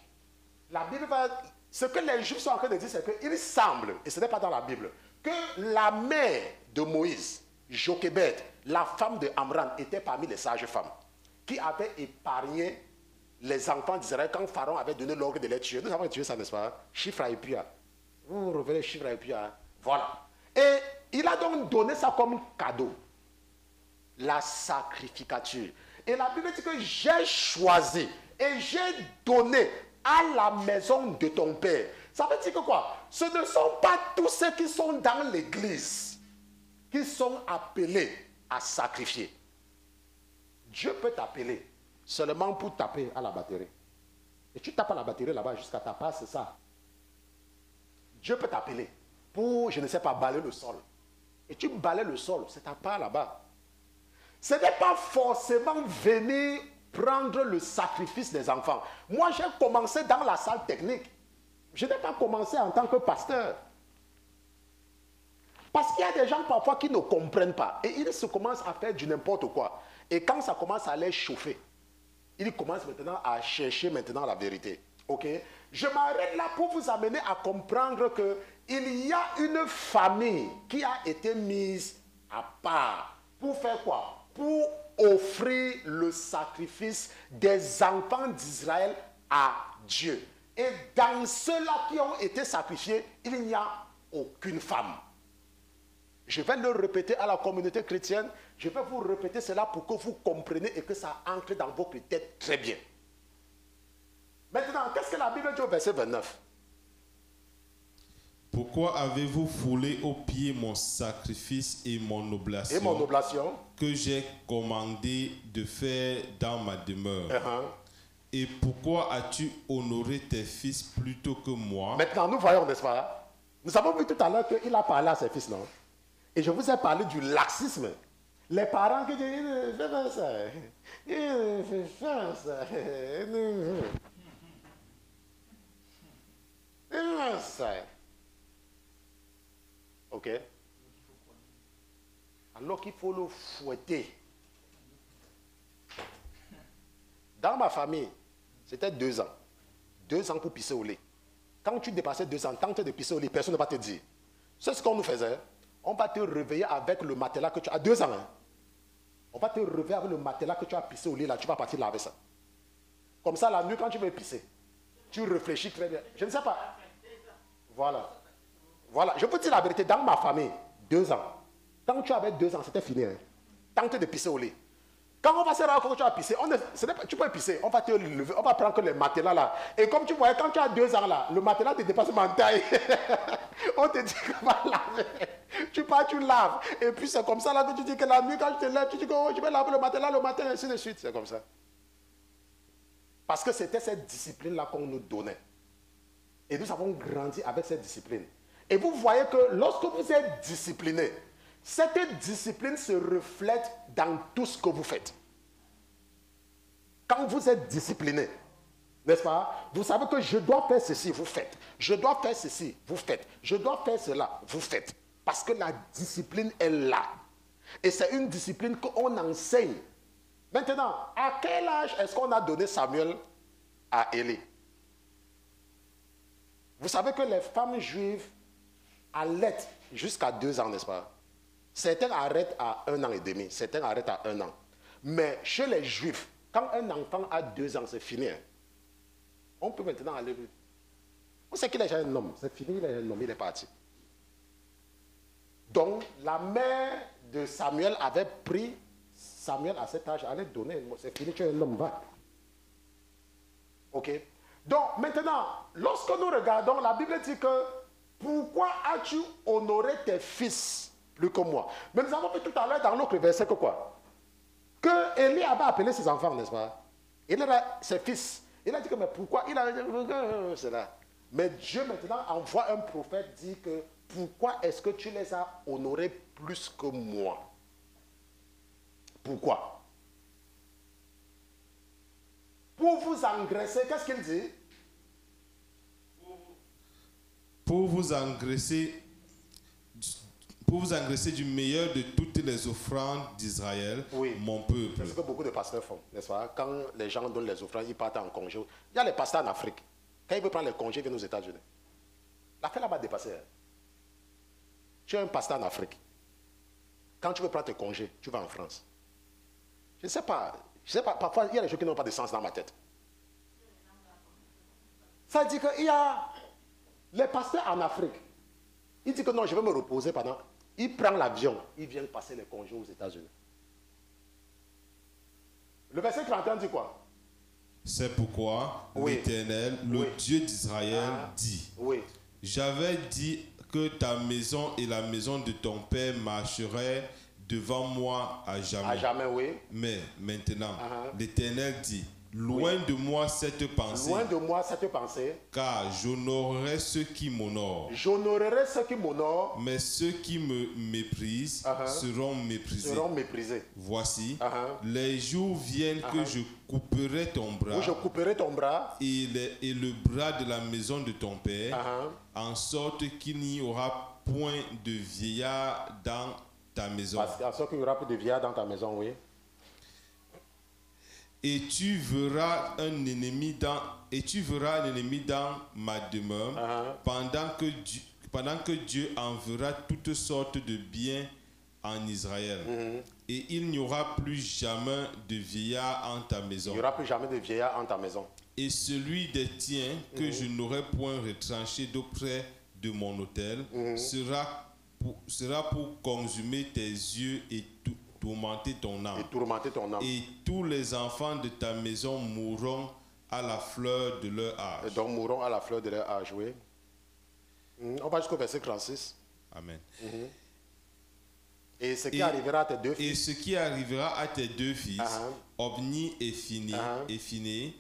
la Bible va... Ce que les Juifs sont en train de dire, c'est qu'il semble, et ce n'est pas dans la Bible, que la mère de Moïse, Jochebed, la femme de Amram, était parmi les sages femmes qui avaient épargné les enfants d'Israël quand Pharaon avait donné l'ordre de les tuer. Nous avons tué ça, n'est-ce pas? Shifra et Pua. Vous revenez Shifra et Pua. Voilà. Et il a donc donné ça comme cadeau. La sacrificature. Et la Bible dit que j'ai choisi et j'ai donné à la maison de ton père. Ça veut dire que quoi? Ce ne sont pas tous ceux qui sont dans l'église qui sont appelés à sacrifier. Dieu peut t'appeler seulement pour taper à la batterie. Et tu tapes à la batterie là-bas jusqu'à ta part, c'est ça. Dieu peut t'appeler pour, je ne sais pas, balayer le sol. Et tu balais le sol, c'est ta part là-bas. Ce n'est pas forcément venir prendre le sacrifice des enfants. Moi, j'ai commencé dans la salle technique. Je n'ai pas commencé en tant que pasteur. Parce qu'il y a des gens parfois qui ne comprennent pas. Et ils se commencent à faire du n'importe quoi. Et quand ça commence à les chauffer, ils commencent maintenant à chercher maintenant la vérité. Ok? Je m'arrête là pour vous amener à comprendre qu'il y a une famille qui a été mise à part. Pour faire quoi? Pour offrir le sacrifice des enfants d'Israël à Dieu. Et dans ceux-là qui ont été sacrifiés, il n'y a aucune femme. Je vais le répéter à la communauté chrétienne. Je vais vous répéter cela pour que vous compreniez et que ça entre dans votre tête très bien. Maintenant, qu'est-ce que la Bible dit au verset 29? Pourquoi avez-vous foulé aux pieds mon sacrifice et mon oblation, que j'ai commandé de faire dans ma demeure? Et pourquoi as-tu honoré tes fils plutôt que moi? Maintenant, nous voyons, n'est-ce pas? Nous avons vu tout à l'heure qu'il a parlé à ses fils, non? Et je vous ai parlé du laxisme. Les parents qui disent, fais ça, fais ça, fais ça. Ok? Alors qu'il faut le fouetter. Dans ma famille, c'était 2 ans. 2 ans pour pisser au lait. Quand tu dépassais 2 ans, tant que tu pisser au lait, personne ne va te dire. C'est ce qu'on nous faisait. On va te réveiller avec le matelas que tu as 2 ans. Hein? On va te réveiller avec le matelas que tu as pissé au lit là, tu vas partir laver ça. Comme ça, la nuit, quand tu veux pisser, tu réfléchis très bien. Je ne sais pas. Voilà. Voilà. Je peux te dire la vérité, dans ma famille, 2 ans. Quand tu avais 2 ans, c'était fini. Hein. Tente de pisser au lit. Quand on va se rendre compte que tu as pissé, tu peux pisser, on va te lever, on va prendre que les matelas là. Et comme tu voyais, quand tu as 2 ans là, le matelas te dépasse ma taille. On te dit qu'on va laver. Tu pars, tu laves. Et puis c'est comme ça là que tu dis que la nuit, quand je te lève, tu dis que oh, je vais laver le matelas le matin, et ainsi de suite. C'est comme ça. Parce que c'était cette discipline-là qu'on nous donnait. Et nous avons grandi avec cette discipline. Et vous voyez que lorsque vous êtes discipliné, cette discipline se reflète dans tout ce que vous faites. Quand vous êtes discipliné, n'est-ce pas? Vous savez que je dois faire ceci, vous faites. Je dois faire ceci, vous faites. Je dois faire cela, vous faites. Parce que la discipline est là. Et c'est une discipline qu'on enseigne. Maintenant, à quel âge est-ce qu'on a donné Samuel à Élie? Vous savez que les femmes juives allaitent jusqu'à 2 ans, n'est-ce pas? Certains arrêtent à 1 an et demi, certains arrêtent à 1 an. Mais chez les Juifs, quand un enfant a 2 ans, c'est fini. Hein. On peut maintenant aller... On sait qu'il est déjà un homme, c'est fini, il est un homme, il est parti. Donc, la mère de Samuel avait pris Samuel à cet âge, allait donner, c'est fini, tu es un homme, va. Ok? Donc, maintenant, lorsque nous regardons, la Bible dit que pourquoi as-tu honoré tes fils plus que moi? Mais nous avons vu tout à l'heure dans l'autre verset que quoi? Que Élie avait appelé ses enfants, n'est-ce pas? Il a ses fils. Il a dit que mais pourquoi? Il a dit cela. Mais Dieu maintenant envoie un prophète dire que pourquoi est-ce que tu les as honorés plus que moi? Pourquoi? Pour vous engraisser, qu'est-ce qu'il dit? Pour vous engraisser du meilleur de toutes les offrandes d'Israël, oui, mon peuple. C'est ce que beaucoup de pasteurs font, n'est-ce pas? Quand les gens donnent les offrandes, ils partent en congé. Il y a les pasteurs en Afrique. Quand ils veulent prendre les congés, ils viennent aux États-Unis. L'affaire là-bas dépassée. Hein. Tu es un pasteur en Afrique. Quand tu veux prendre tes congés, tu vas en France. Je ne sais pas. Parfois, il y a des choses qui n'ont pas de sens dans ma tête. Ça dit qu'il y a les pasteurs en Afrique. Ils disent que non, je vais me reposer pendant... Il prend l'avion, il vient passer les congés aux États-Unis. Le verset 31 dit quoi? C'est pourquoi l'Éternel, le Dieu d'Israël, dit, j'avais dit que ta maison et la maison de ton père marcheraient devant moi à jamais. À jamais, oui. Mais maintenant, l'Éternel dit, loin de moi cette pensée. Loin de moi cette pensée. Car j'honorerai ceux qui m'honorent. J'honorerai ceux qui m'honorent. Mais ceux qui me méprisent seront méprisés. Seront méprisés. Voici, les jours viennent que je couperai ton bras. Où je couperai ton bras. Et le bras de la maison de ton père. En sorte qu'il n'y aura point de vieillard dans ta maison. En sorte qu'il n'y aura plus de vieillard dans ta maison, oui. Et tu verras un ennemi dans ma demeure pendant que Dieu enverra toutes sortes de biens en Israël. Et il n'y aura plus jamais de vieillard en ta maison. Il n'y aura plus jamais de vieillard en ta maison. Et celui des tiens que je n'aurai point retranché d'auprès de mon autel sera pour consumer tes yeux et tourmenter ton âme. Et tous les enfants de ta maison mourront à la fleur de leur âge. Et donc mourront à la fleur de leur âge, oui. On va jusqu'au verset 36. Amen. Et ce qui arrivera à tes deux fils. Et ce qui arrivera à tes deux fils, Obni et Finé,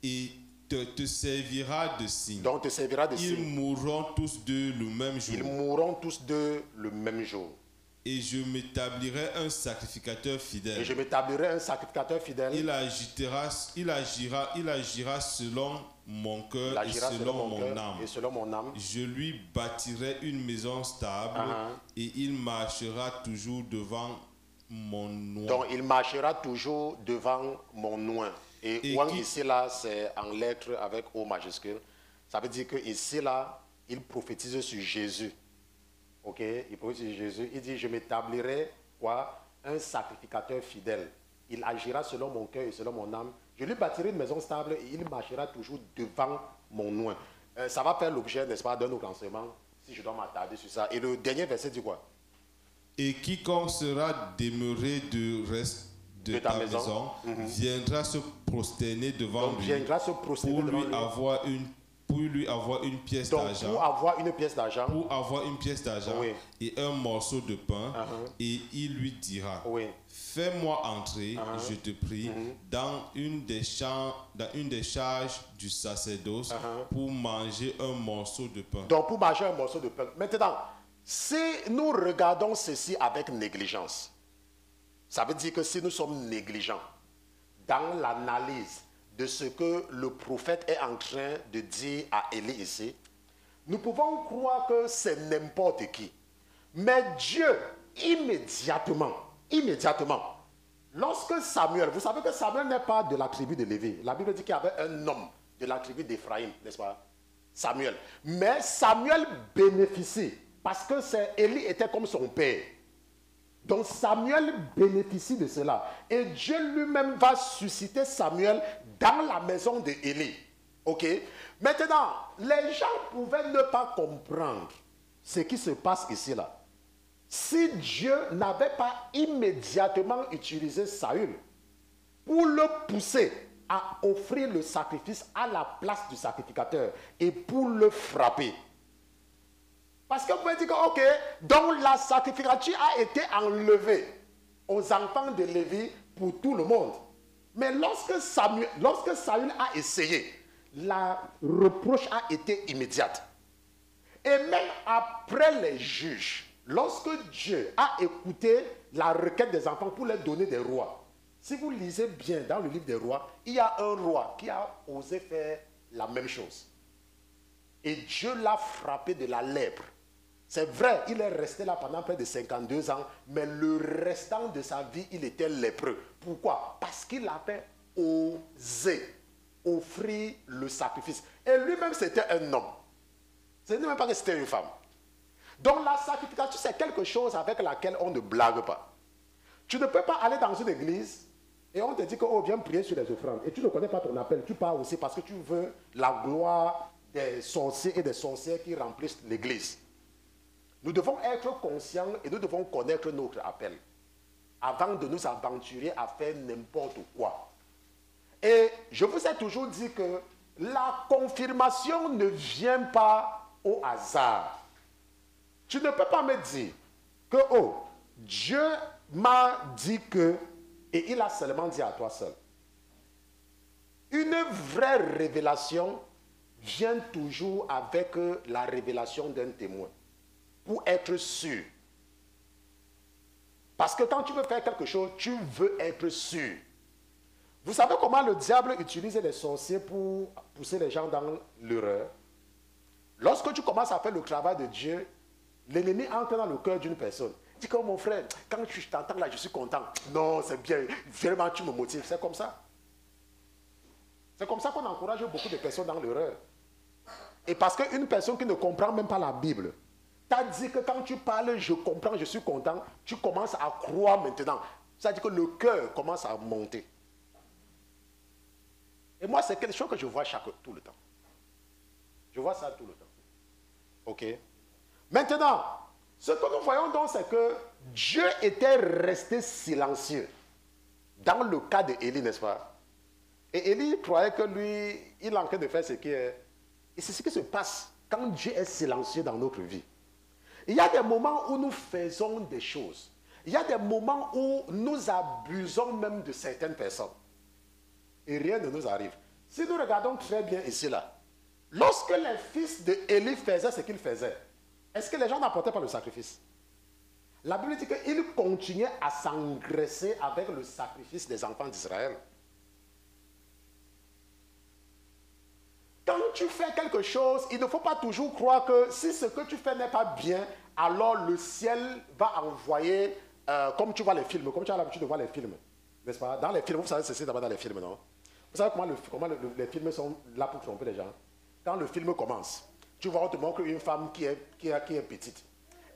et te servira de signe. Donc te servira de signe. Ils mourront tous deux le même jour. Ils mourront tous deux le même jour. Et je m'établirai un sacrificateur fidèle. Et je m'établirai un sacrificateur fidèle. Il agira selon mon cœur et selon mon âme. Je lui bâtirai une maison stable et il marchera toujours devant mon oint. Donc il marchera toujours devant mon oint. Et oint ici là, c'est en lettres avec O majuscule. Ça veut dire que ici là, il prophétise sur Jésus. Ok, il prophétise sur Jésus. Il dit, je m'établirai quoi? un sacrificateur fidèle. Il agira selon mon cœur et selon mon âme. Je lui bâtirai une maison stable et il marchera toujours devant mon oin. Ça va faire l'objet, n'est-ce pas, d'un autre enseignement, si je dois m'attarder sur ça. Et le dernier verset dit quoi? Et quiconque sera demeuré du reste de ta maison viendra se prosterner devant lui pour lui avoir une pièce d'argent. Pour avoir une pièce d'argent. Pour avoir une pièce d'argent et un morceau de pain. Et il lui dira, fais-moi entrer, je te prie, dans une des charges du sacerdoce pour manger un morceau de pain. Donc pour manger un morceau de pain. Maintenant, si nous regardons ceci avec négligence, ça veut dire que si nous sommes négligents dans l'analyse de ce que le prophète est en train de dire à Élie ici, nous pouvons croire que c'est n'importe qui. Mais Dieu, immédiatement, lorsque Samuel, vous savez que Samuel n'est pas de la tribu de Lévi. La Bible dit qu'il y avait un homme de la tribu d'Éphraïm, n'est-ce pas? Samuel. Mais Samuel bénéficie, parce que Élie était comme son père. Donc Samuel bénéficie de cela. Et Dieu lui-même va susciter Samuel dans la maison d'Élie. Ok? Maintenant, les gens pouvaient ne pas comprendre ce qui se passe ici là. Si Dieu n'avait pas immédiatement utilisé Saül pour le pousser à offrir le sacrifice à la place du sacrificateur et pour le frapper. Parce que vous pouvez dire que, ok, donc la sacrificature a été enlevée aux enfants de Lévi pour tout le monde. Mais lorsque Saül a essayé, la reproche a été immédiate. Et même après les juges, lorsque Dieu a écouté la requête des enfants pour leur donner des rois, si vous lisez bien dans le livre des rois, il y a un roi qui a osé faire la même chose. Et Dieu l'a frappé de la lèpre. C'est vrai, il est resté là pendant près de 52 ans, mais le restant de sa vie, il était lépreux. Pourquoi? Parce qu'il avait osé offrir le sacrifice. Et lui-même, c'était un homme. Ce n'est même pas que c'était une femme. Donc la sacrification, c'est quelque chose avec laquelle on ne blague pas. Tu ne peux pas aller dans une église et on te dit que oh, viens prier sur les offrandes. Et tu ne connais pas ton appel. Tu pars aussi parce que tu veux la gloire des sorciers et des sorcières qui remplissent l'église. Nous devons être conscients et nous devons connaître notre appel avant de nous aventurer à faire n'importe quoi. Et je vous ai toujours dit que la confirmation ne vient pas au hasard. Tu ne peux pas me dire que oh, Dieu m'a dit que, et il a seulement dit à toi seul. Une vraie révélation vient toujours avec la révélation d'un témoin. Pour être sûr. Parce que quand tu veux faire quelque chose, tu veux être sûr. Vous savez comment le diable utilise les sorciers pour pousser les gens dans l'erreur? Lorsque tu commences à faire le travail de Dieu, l'ennemi entre dans le cœur d'une personne. Dis que mon frère, quand je t'entends là, je suis content. Non, c'est bien. Vraiment, tu me motives. C'est comme ça. C'est comme ça qu'on encourage beaucoup de personnes dans l'erreur. Et parce qu'une personne qui ne comprend même pas la Bible, t'as dit que quand tu parles, je comprends, je suis content, tu commences à croire maintenant. Ça veut dire que le cœur commence à monter. Et moi, c'est quelque chose que je vois tout le temps. Je vois ça tout le temps. Ok? Maintenant, ce que nous voyons donc, c'est que Dieu était resté silencieux. Dans le cas d'Élie, n'est-ce pas? Et Élie croyait que lui, il est en train de faire ce qui est... Et c'est ce qui se passe quand Dieu est silencieux dans notre vie. Il y a des moments où nous faisons des choses. Il y a des moments où nous abusons même de certaines personnes. Et rien ne nous arrive. Si nous regardons très bien ici, là, lorsque les fils d'Élie faisaient ce qu'ils faisaient, est-ce que les gens n'apportaient pas le sacrifice? La Bible dit qu'ils continuaient à s'engraisser avec le sacrifice des enfants d'Israël. Quand tu fais quelque chose, il ne faut pas toujours croire que si ce que tu fais n'est pas bien, alors le ciel va envoyer, comme tu vois les films, comme tu as l'habitude de voir les films, n'est-ce pas? Dans les films, vous savez ceci d'abord dans les films, non? Vous savez comment les films sont là pour tromper les gens? Quand le film commence, tu vois, on te montre une femme qui est petite.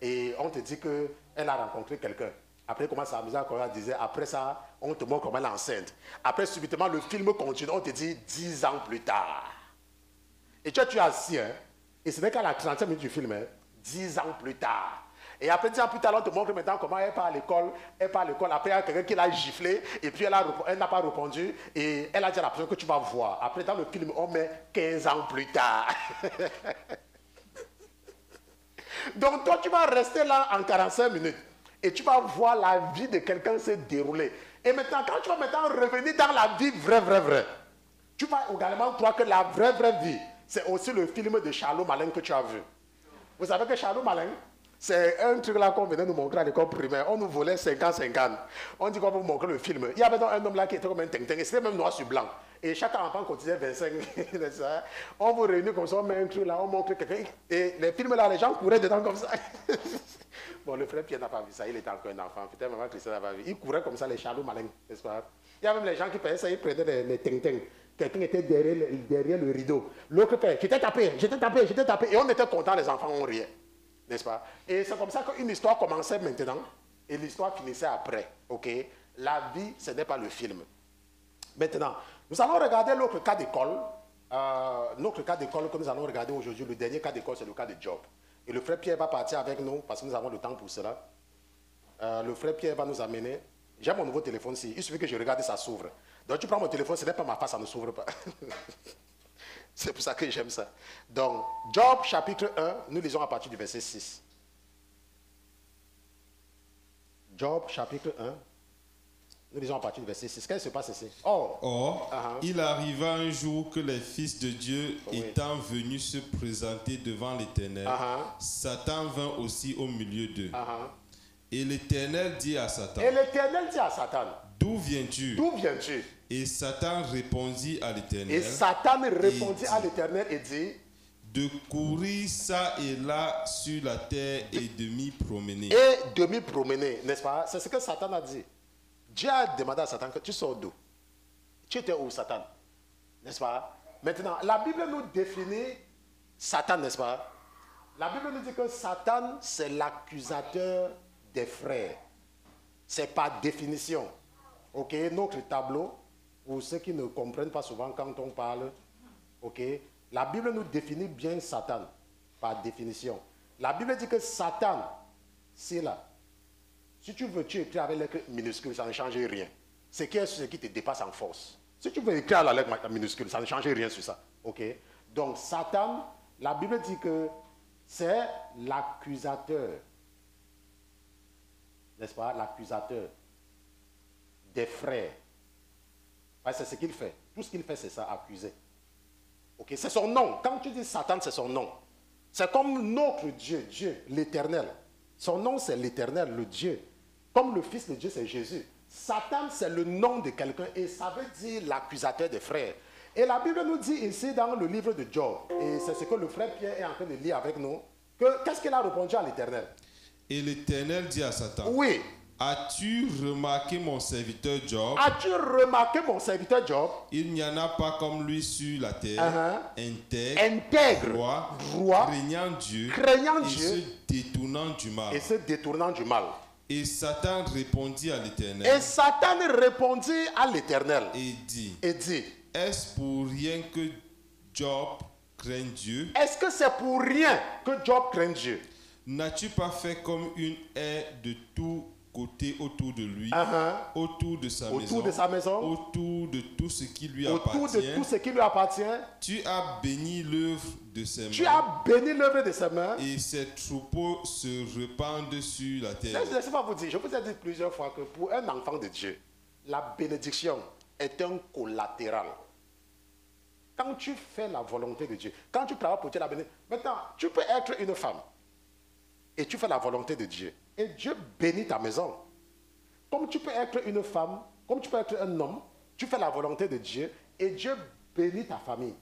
Et on te dit qu'elle a rencontré quelqu'un. Après, il commence à s'amuser, comme on disait. Après ça, on te montre comment elle est enceinte. Après, subitement, le film continue. On te dit 10 ans plus tard. Et tu es assis, hein, et ce n'est qu'à la 35 minutes du film, hein, 10 ans plus tard. Et après 10 ans plus tard, on te montre maintenant comment elle part à l'école. Elle part à l'école. Après, il y a quelqu'un qui l'a giflé. Et puis, elle n'a pas répondu. Et elle a dit à la personne que tu vas voir. Après, dans le film, on met 15 ans plus tard. Donc, toi, tu vas rester là en 45 minutes. Et tu vas voir la vie de quelqu'un se dérouler. Et maintenant, quand tu vas maintenant revenir dans la vie vraie, tu vas également croire que la vraie vie, c'est aussi le film de Charlot Malin que tu as vu. Vous savez que Charlot Malin, c'est un truc là qu'on venait nous montrer à l'école primaire. On nous volait 50-50. On dit qu'on va vous montrer le film. Il y avait donc un homme là qui était comme un ting-ting. Et c'était même noir sur blanc. Et chaque enfant cotisait 25. On vous réunit comme ça, on met un truc là, on montre quelqu'un. Et les films là, les gens couraient dedans comme ça. Bon, le frère Pierre n'a pas vu ça. Il était encore un enfant. Peut-être maman Christiane n'a pas vu. Il courait comme ça, les Charlots Malin, n'est-ce pas? Il y a même les gens qui faisaient ça, ils prenaient les ting-ting. Quelqu'un était derrière le rideau. L'autre fait, j'étais tapé. Et on était contents, les enfants, on riait. N'est-ce pas? Et c'est comme ça qu'une histoire commençait maintenant et l'histoire finissait après. Ok? La vie, ce n'est pas le film. Maintenant, nous allons regarder l'autre cas d'école. Notre cas d'école que nous allons regarder aujourd'hui, le dernier cas d'école, c'est le cas de Job. Et le frère Pierre va partir avec nous parce que nous avons le temps pour cela. Le frère Pierre va nous amener. J'ai mon nouveau téléphone ici. Il suffit que je regarde et ça s'ouvre. Donc tu prends mon téléphone, ce n'est pas ma face, ça ne s'ouvre pas. C'est pour ça que j'aime ça. Donc, Job chapitre 1, nous lisons à partir du verset 6. Job chapitre 1, nous lisons à partir du verset 6. Qu'est-ce qui se passe ici? Il arriva un jour que les fils de Dieu étant venus se présenter devant l'Éternel, Satan vint aussi au milieu d'eux. Et l'Éternel dit à Satan, d'où viens-tu? Et Satan répondit à l'Éternel. Et dit, de courir ça et là sur la terre et de m'y promener. N'est-ce pas? C'est ce que Satan a dit. Dieu a demandé à Satan que tu sors d'où? Tu étais où, Satan? N'est-ce pas? Maintenant, la Bible nous définit Satan, n'est-ce pas? La Bible nous dit que Satan, c'est l'accusateur des frères. C'est par définition. Ok, notre tableau, pour ceux qui ne comprennent pas souvent quand on parle, ok, la Bible nous définit bien Satan, par définition. La Bible dit que Satan, c'est là. Si tu veux, tu écris avec les lettres minuscules, ça ne change rien. C'est ce qui te dépasse en force. Si tu veux écrire la lettre minuscule, ça ne change rien sur ça. Ok? Donc Satan, la Bible dit que c'est l'accusateur. N'est-ce pas? L'accusateur des frères. C'est ce qu'il fait. Tout ce qu'il fait, c'est ça, accuser. Ok? C'est son nom. Quand tu dis Satan, c'est son nom. C'est comme notre Dieu, Dieu, l'Éternel. Son nom, c'est l'Éternel, le Dieu. Comme le Fils de Dieu, c'est Jésus. Satan, c'est le nom de quelqu'un et ça veut dire l'accusateur des frères. Et la Bible nous dit ici dans le livre de Job, et c'est ce que le frère Pierre est en train de lire avec nous, qu'est-ce qu'il a répondu à l'Éternel? Et l'Éternel dit à Satan, oui. As-tu remarqué mon serviteur Job? As-tu remarqué mon serviteur Job? Il n'y en a pas comme lui sur la terre, intègre, droit, craignant Dieu, se détournant du mal. Et Satan répondit à l'Éternel. Et dit, est-ce pour rien que Job craint Dieu? Est-ce que c'est pour rien que Job craint Dieu? N'as-tu pas fait comme une haie de tous côtés autour de lui, autour de sa maison, autour de tout ce qui lui appartient? Tu as béni l'œuvre de ses mains. Et ses troupeaux se répandent sur la terre. Laissez-moi vous dire, je vous ai dit plusieurs fois que pour un enfant de Dieu, la bénédiction est un collatéral. Quand tu fais la volonté de Dieu, quand tu travailles pour Dieu, la bénédiction. Maintenant, tu peux être une femme et tu fais la volonté de Dieu. Et Dieu bénit ta maison. Comme tu peux être une femme, comme tu peux être un homme, tu fais la volonté de Dieu et Dieu bénit ta famille.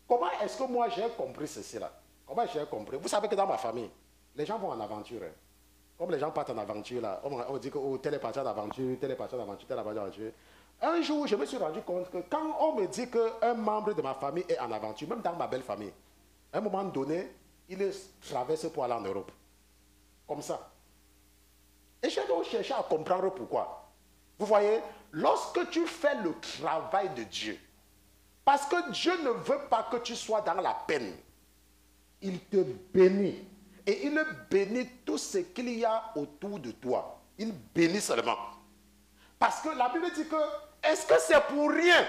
Comment est-ce que moi j'ai compris ceci là? Comment j'ai compris? Vous savez que dans ma famille, les gens vont en aventure. Hein. Comme les gens partent en aventure là, on dit que tel est parti en aventure, tel est parti en aventure, tel est parti en aventure. Un jour, je me suis rendu compte que quand on me dit qu'un membre de ma famille est en aventure, même dans ma belle famille, à un moment donné, il traverse pour aller en Europe. Comme ça. Et j'ai donc cherché à comprendre pourquoi. Vous voyez, lorsque tu fais le travail de Dieu, parce que Dieu ne veut pas que tu sois dans la peine, il te bénit. Et il bénit tout ce qu'il y a autour de toi. Il bénit seulement. Parce que la Bible dit que, est-ce que c'est pour rien?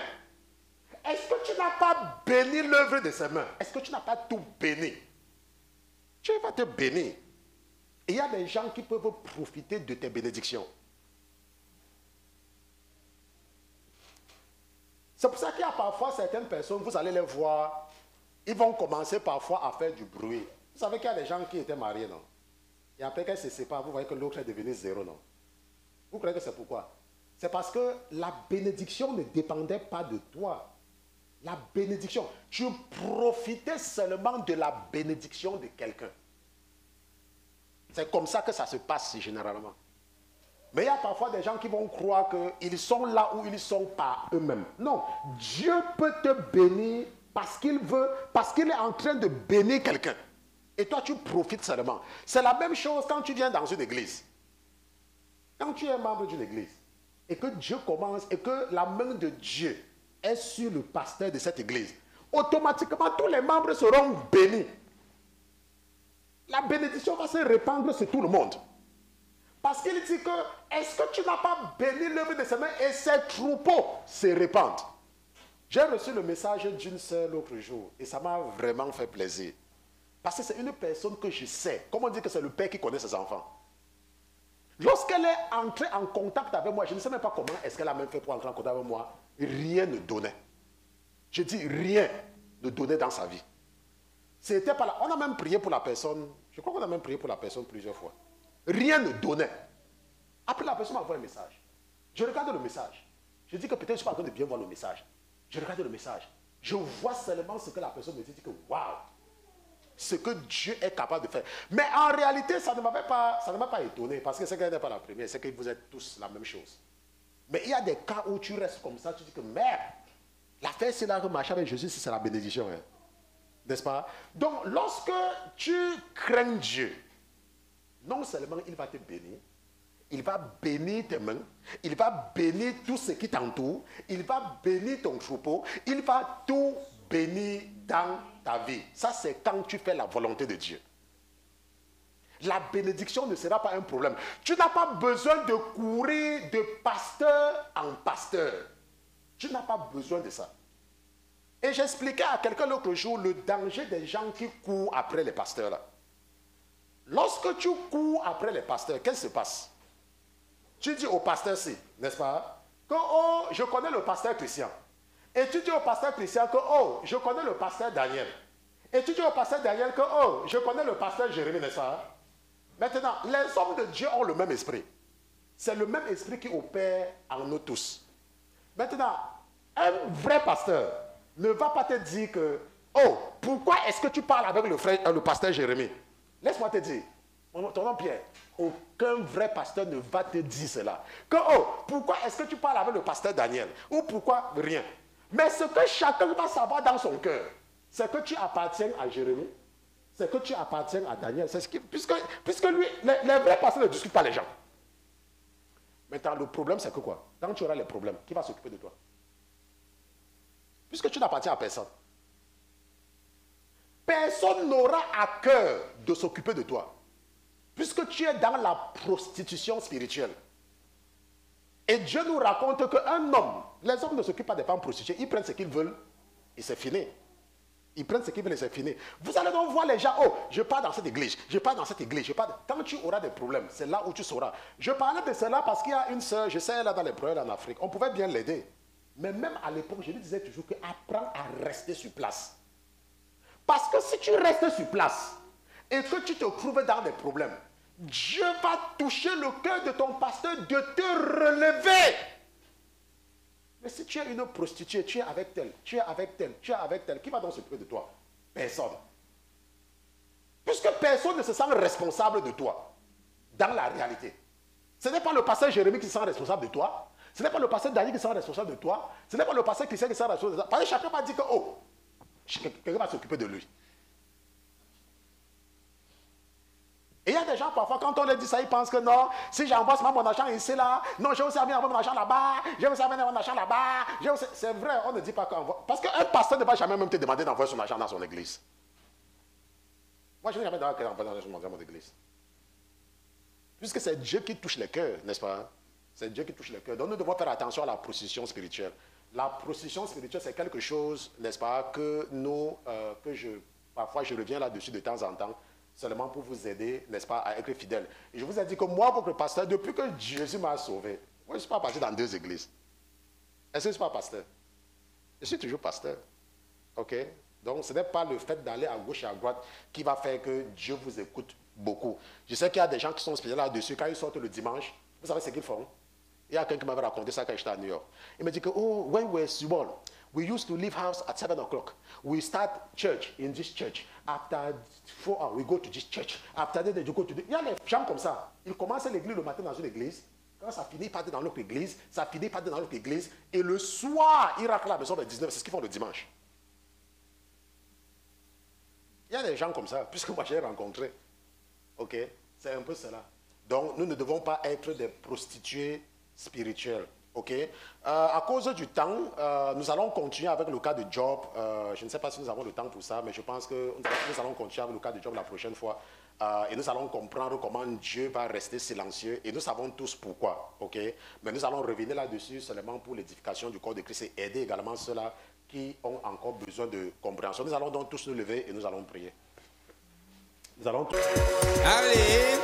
Est-ce que tu n'as pas béni l'œuvre de ses mains? Est-ce que tu n'as pas tout béni? Dieu va te bénir. Et il y a des gens qui peuvent profiter de tes bénédictions. C'est pour ça qu'il y a parfois certaines personnes, vous allez les voir, ils vont commencer parfois à faire du bruit. Vous savez qu'il y a des gens qui étaient mariés, non? Et après qu'elles se séparent, vous voyez que l'autre est devenu zéro, non? Vous croyez que c'est pourquoi? C'est parce que la bénédiction ne dépendait pas de toi. La bénédiction, tu profitais seulement de la bénédiction de quelqu'un. C'est comme ça que ça se passe généralement. Mais il y a parfois des gens qui vont croire qu'ils sont là où ils sont par eux-mêmes. Non, Dieu peut te bénir parce qu'il veut, parce qu'il est en train de bénir quelqu'un. Et toi, tu profites seulement. C'est la même chose quand tu viens dans une église. Quand tu es membre d'une église et que Dieu commence et que la main de Dieu est sur le pasteur de cette église, automatiquement tous les membres seront bénis. La bénédiction va se répandre sur tout le monde. Parce qu'il dit que, est-ce que tu n'as pas béni l'œuvre de ses mains et ses troupeaux se répandent? J'ai reçu le message d'une sœur l'autre jour et ça m'a vraiment fait plaisir. Parce que c'est une personne que je sais. Comment dire que c'est le père qui connaît ses enfants? Lorsqu'elle est entrée en contact avec moi, je ne sais même pas comment est-ce qu'elle a même fait pour entrer en contact avec moi, rien ne donnait. Je dis rien ne donnait dans sa vie. C'était pas là. On a même prié pour la personne. Je crois qu'on a même prié pour la personne plusieurs fois. Rien ne donnait. Après, la personne m'envoie un message. Je regarde le message. Je dis que peut-être je ne suis pas en train de bien voir le message. Je regarde le message. Je vois seulement ce que la personne me dit que waouh, ce que Dieu est capable de faire. Mais en réalité, ça ne m'a pas étonné parce que c'est qu'elle n'est pas la première, c'est que vous êtes tous la même chose. Mais il y a des cas où tu restes comme ça, tu dis que merde, l'affaire c'est là que marcher avec Jésus, c'est la bénédiction. Hein. N'est-ce pas? Donc, lorsque tu crains Dieu, non seulement il va te bénir, il va bénir tes mains, il va bénir tout ce qui t'entoure, il va bénir ton troupeau, il va tout bénir dans ta vie. Ça, c'est quand tu fais la volonté de Dieu. La bénédiction ne sera pas un problème. Tu n'as pas besoin de courir de pasteur en pasteur. Tu n'as pas besoin de ça. Et j'expliquais à quelqu'un l'autre jour le danger des gens qui courent après les pasteurs là. Lorsque tu cours après les pasteurs, qu'est-ce qui se passe? Tu dis au pasteur-ci, n'est-ce pas, que oh, je connais le pasteur Christian. Et tu dis au pasteur Christian que oh, je connais le pasteur Daniel. Et tu dis au pasteur Daniel que oh, je connais le pasteur Jérémie, n'est-ce pas? Maintenant, les hommes de Dieu ont le même esprit. C'est le même esprit qui opère en nous tous. Maintenant, un vrai pasteur ne va pas te dire que oh, pourquoi est-ce que tu parles avec le pasteur Jérémie? Laisse-moi te dire, ton nom Pierre, aucun vrai pasteur ne va te dire cela. Que, oh, pourquoi est-ce que tu parles avec le pasteur Daniel? Ou pourquoi rien? Mais ce que chacun va savoir dans son cœur, c'est que tu appartiens à Jérémie, c'est que tu appartiens à Daniel. C'est ce qui, puisque lui, les vrais pasteurs ne discutent pas les gens. Maintenant, le problème, c'est que quoi? Quand tu auras les problèmes, qui va s'occuper de toi? Puisque tu n'appartiens à personne. Personne n'aura à cœur de s'occuper de toi. Puisque tu es dans la prostitution spirituelle. Et Dieu nous raconte qu'un homme, les hommes ne s'occupent pas des femmes prostituées, ils prennent ce qu'ils veulent et c'est fini. Ils prennent ce qu'ils veulent et c'est fini. Vous allez donc voir les gens, oh, je pars dans cette église, je pars dans cette église, je pars. Quand tu auras des problèmes, c'est là où tu sauras. Je parlais de cela parce qu'il y a une sœur, je sais, là dans les problèmes en Afrique, on pouvait bien l'aider. Mais même à l'époque, je lui disais toujours que apprends à rester sur place. Parce que si tu restes sur place et que tu te trouves dans des problèmes, Dieu va toucher le cœur de ton pasteur de te relever. Mais si tu es une prostituée, tu es avec tel, tu es avec tel, tu es avec tel, qui va donc s'occuper de toi? Personne. Puisque personne ne se sent responsable de toi dans la réalité. Ce n'est pas le pasteur Jérémie qui se sent responsable de toi. Ce n'est pas le pasteur Daniel qui se sent responsable de toi. Ce n'est pas le pasteur Christian qui se sent responsable de toi. Parce que chacun va dire que, oh, quelqu'un va s'occuper de lui. Et il y a des gens, parfois, quand on leur dit ça, ils pensent que non, si j'envoie seulement mon argent ici, là, non, je vais aussi avoir mon argent là-bas, je vais aussi avoir mon argent là-bas. C'est vrai, on ne dit pas qu'envoie. Parce qu'un pasteur ne va jamais même te demander d'envoyer son argent dans son église. Moi, je n'ai jamais demandé qu'elle envoie son argent dans mon église. Puisque c'est Dieu qui touche les cœurs, n'est-ce pas? C'est Dieu qui touche les cœurs. Donc nous devons faire attention à la procession spirituelle. La procession spirituelle, c'est quelque chose, n'est-ce pas, que nous, parfois je reviens là-dessus de temps en temps, seulement pour vous aider, n'est-ce pas, à être fidèle. Et je vous ai dit que moi, votre pasteur, depuis que Jésus m'a sauvé, moi je ne suis pas passé dans 2 églises. Est-ce que je ne suis pas pasteur? Je suis toujours pasteur. Ok? Donc ce n'est pas le fait d'aller à gauche et à droite qui va faire que Dieu vous écoute beaucoup. Je sais qu'il y a des gens qui sont spécialisés là-dessus, quand ils sortent le dimanche, vous savez ce qu'ils font? Il y a quelqu'un qui m'avait raconté ça quand j'étais à New York. Il me dit que, oh, when we were small, we used to leave house at 7 o'clock. We start church in this church. After 4 hours, we go to this church. After that, you go to this. Il y a des gens comme ça. Ils commencent l'église le matin dans une église. Quand ça finit, ils partent dans l'autre église. Ça finit, ils partent dans l'autre église. Et le soir, ils rentrent à la maison vers 19. C'est ce qu'ils font le dimanche. Il y a des gens comme ça, puisque moi j'ai rencontré. Ok? C'est un peu cela. Donc, nous ne devons pas être des prostituées spirituelles. Ok? À cause du temps, nous allons continuer avec le cas de Job. Je ne sais pas si nous avons le temps pour ça, mais je pense que nous allons continuer avec le cas de Job la prochaine fois. Et nous allons comprendre comment Dieu va rester silencieux. Et nous savons tous pourquoi. Ok? Mais nous allons revenir là-dessus seulement pour l'édification du corps de Christ et aider également ceux-là qui ont encore besoin de compréhension. Nous allons donc tous nous lever et nous allons prier. Nous allons tous... Allez!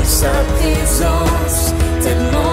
Sa présence tellement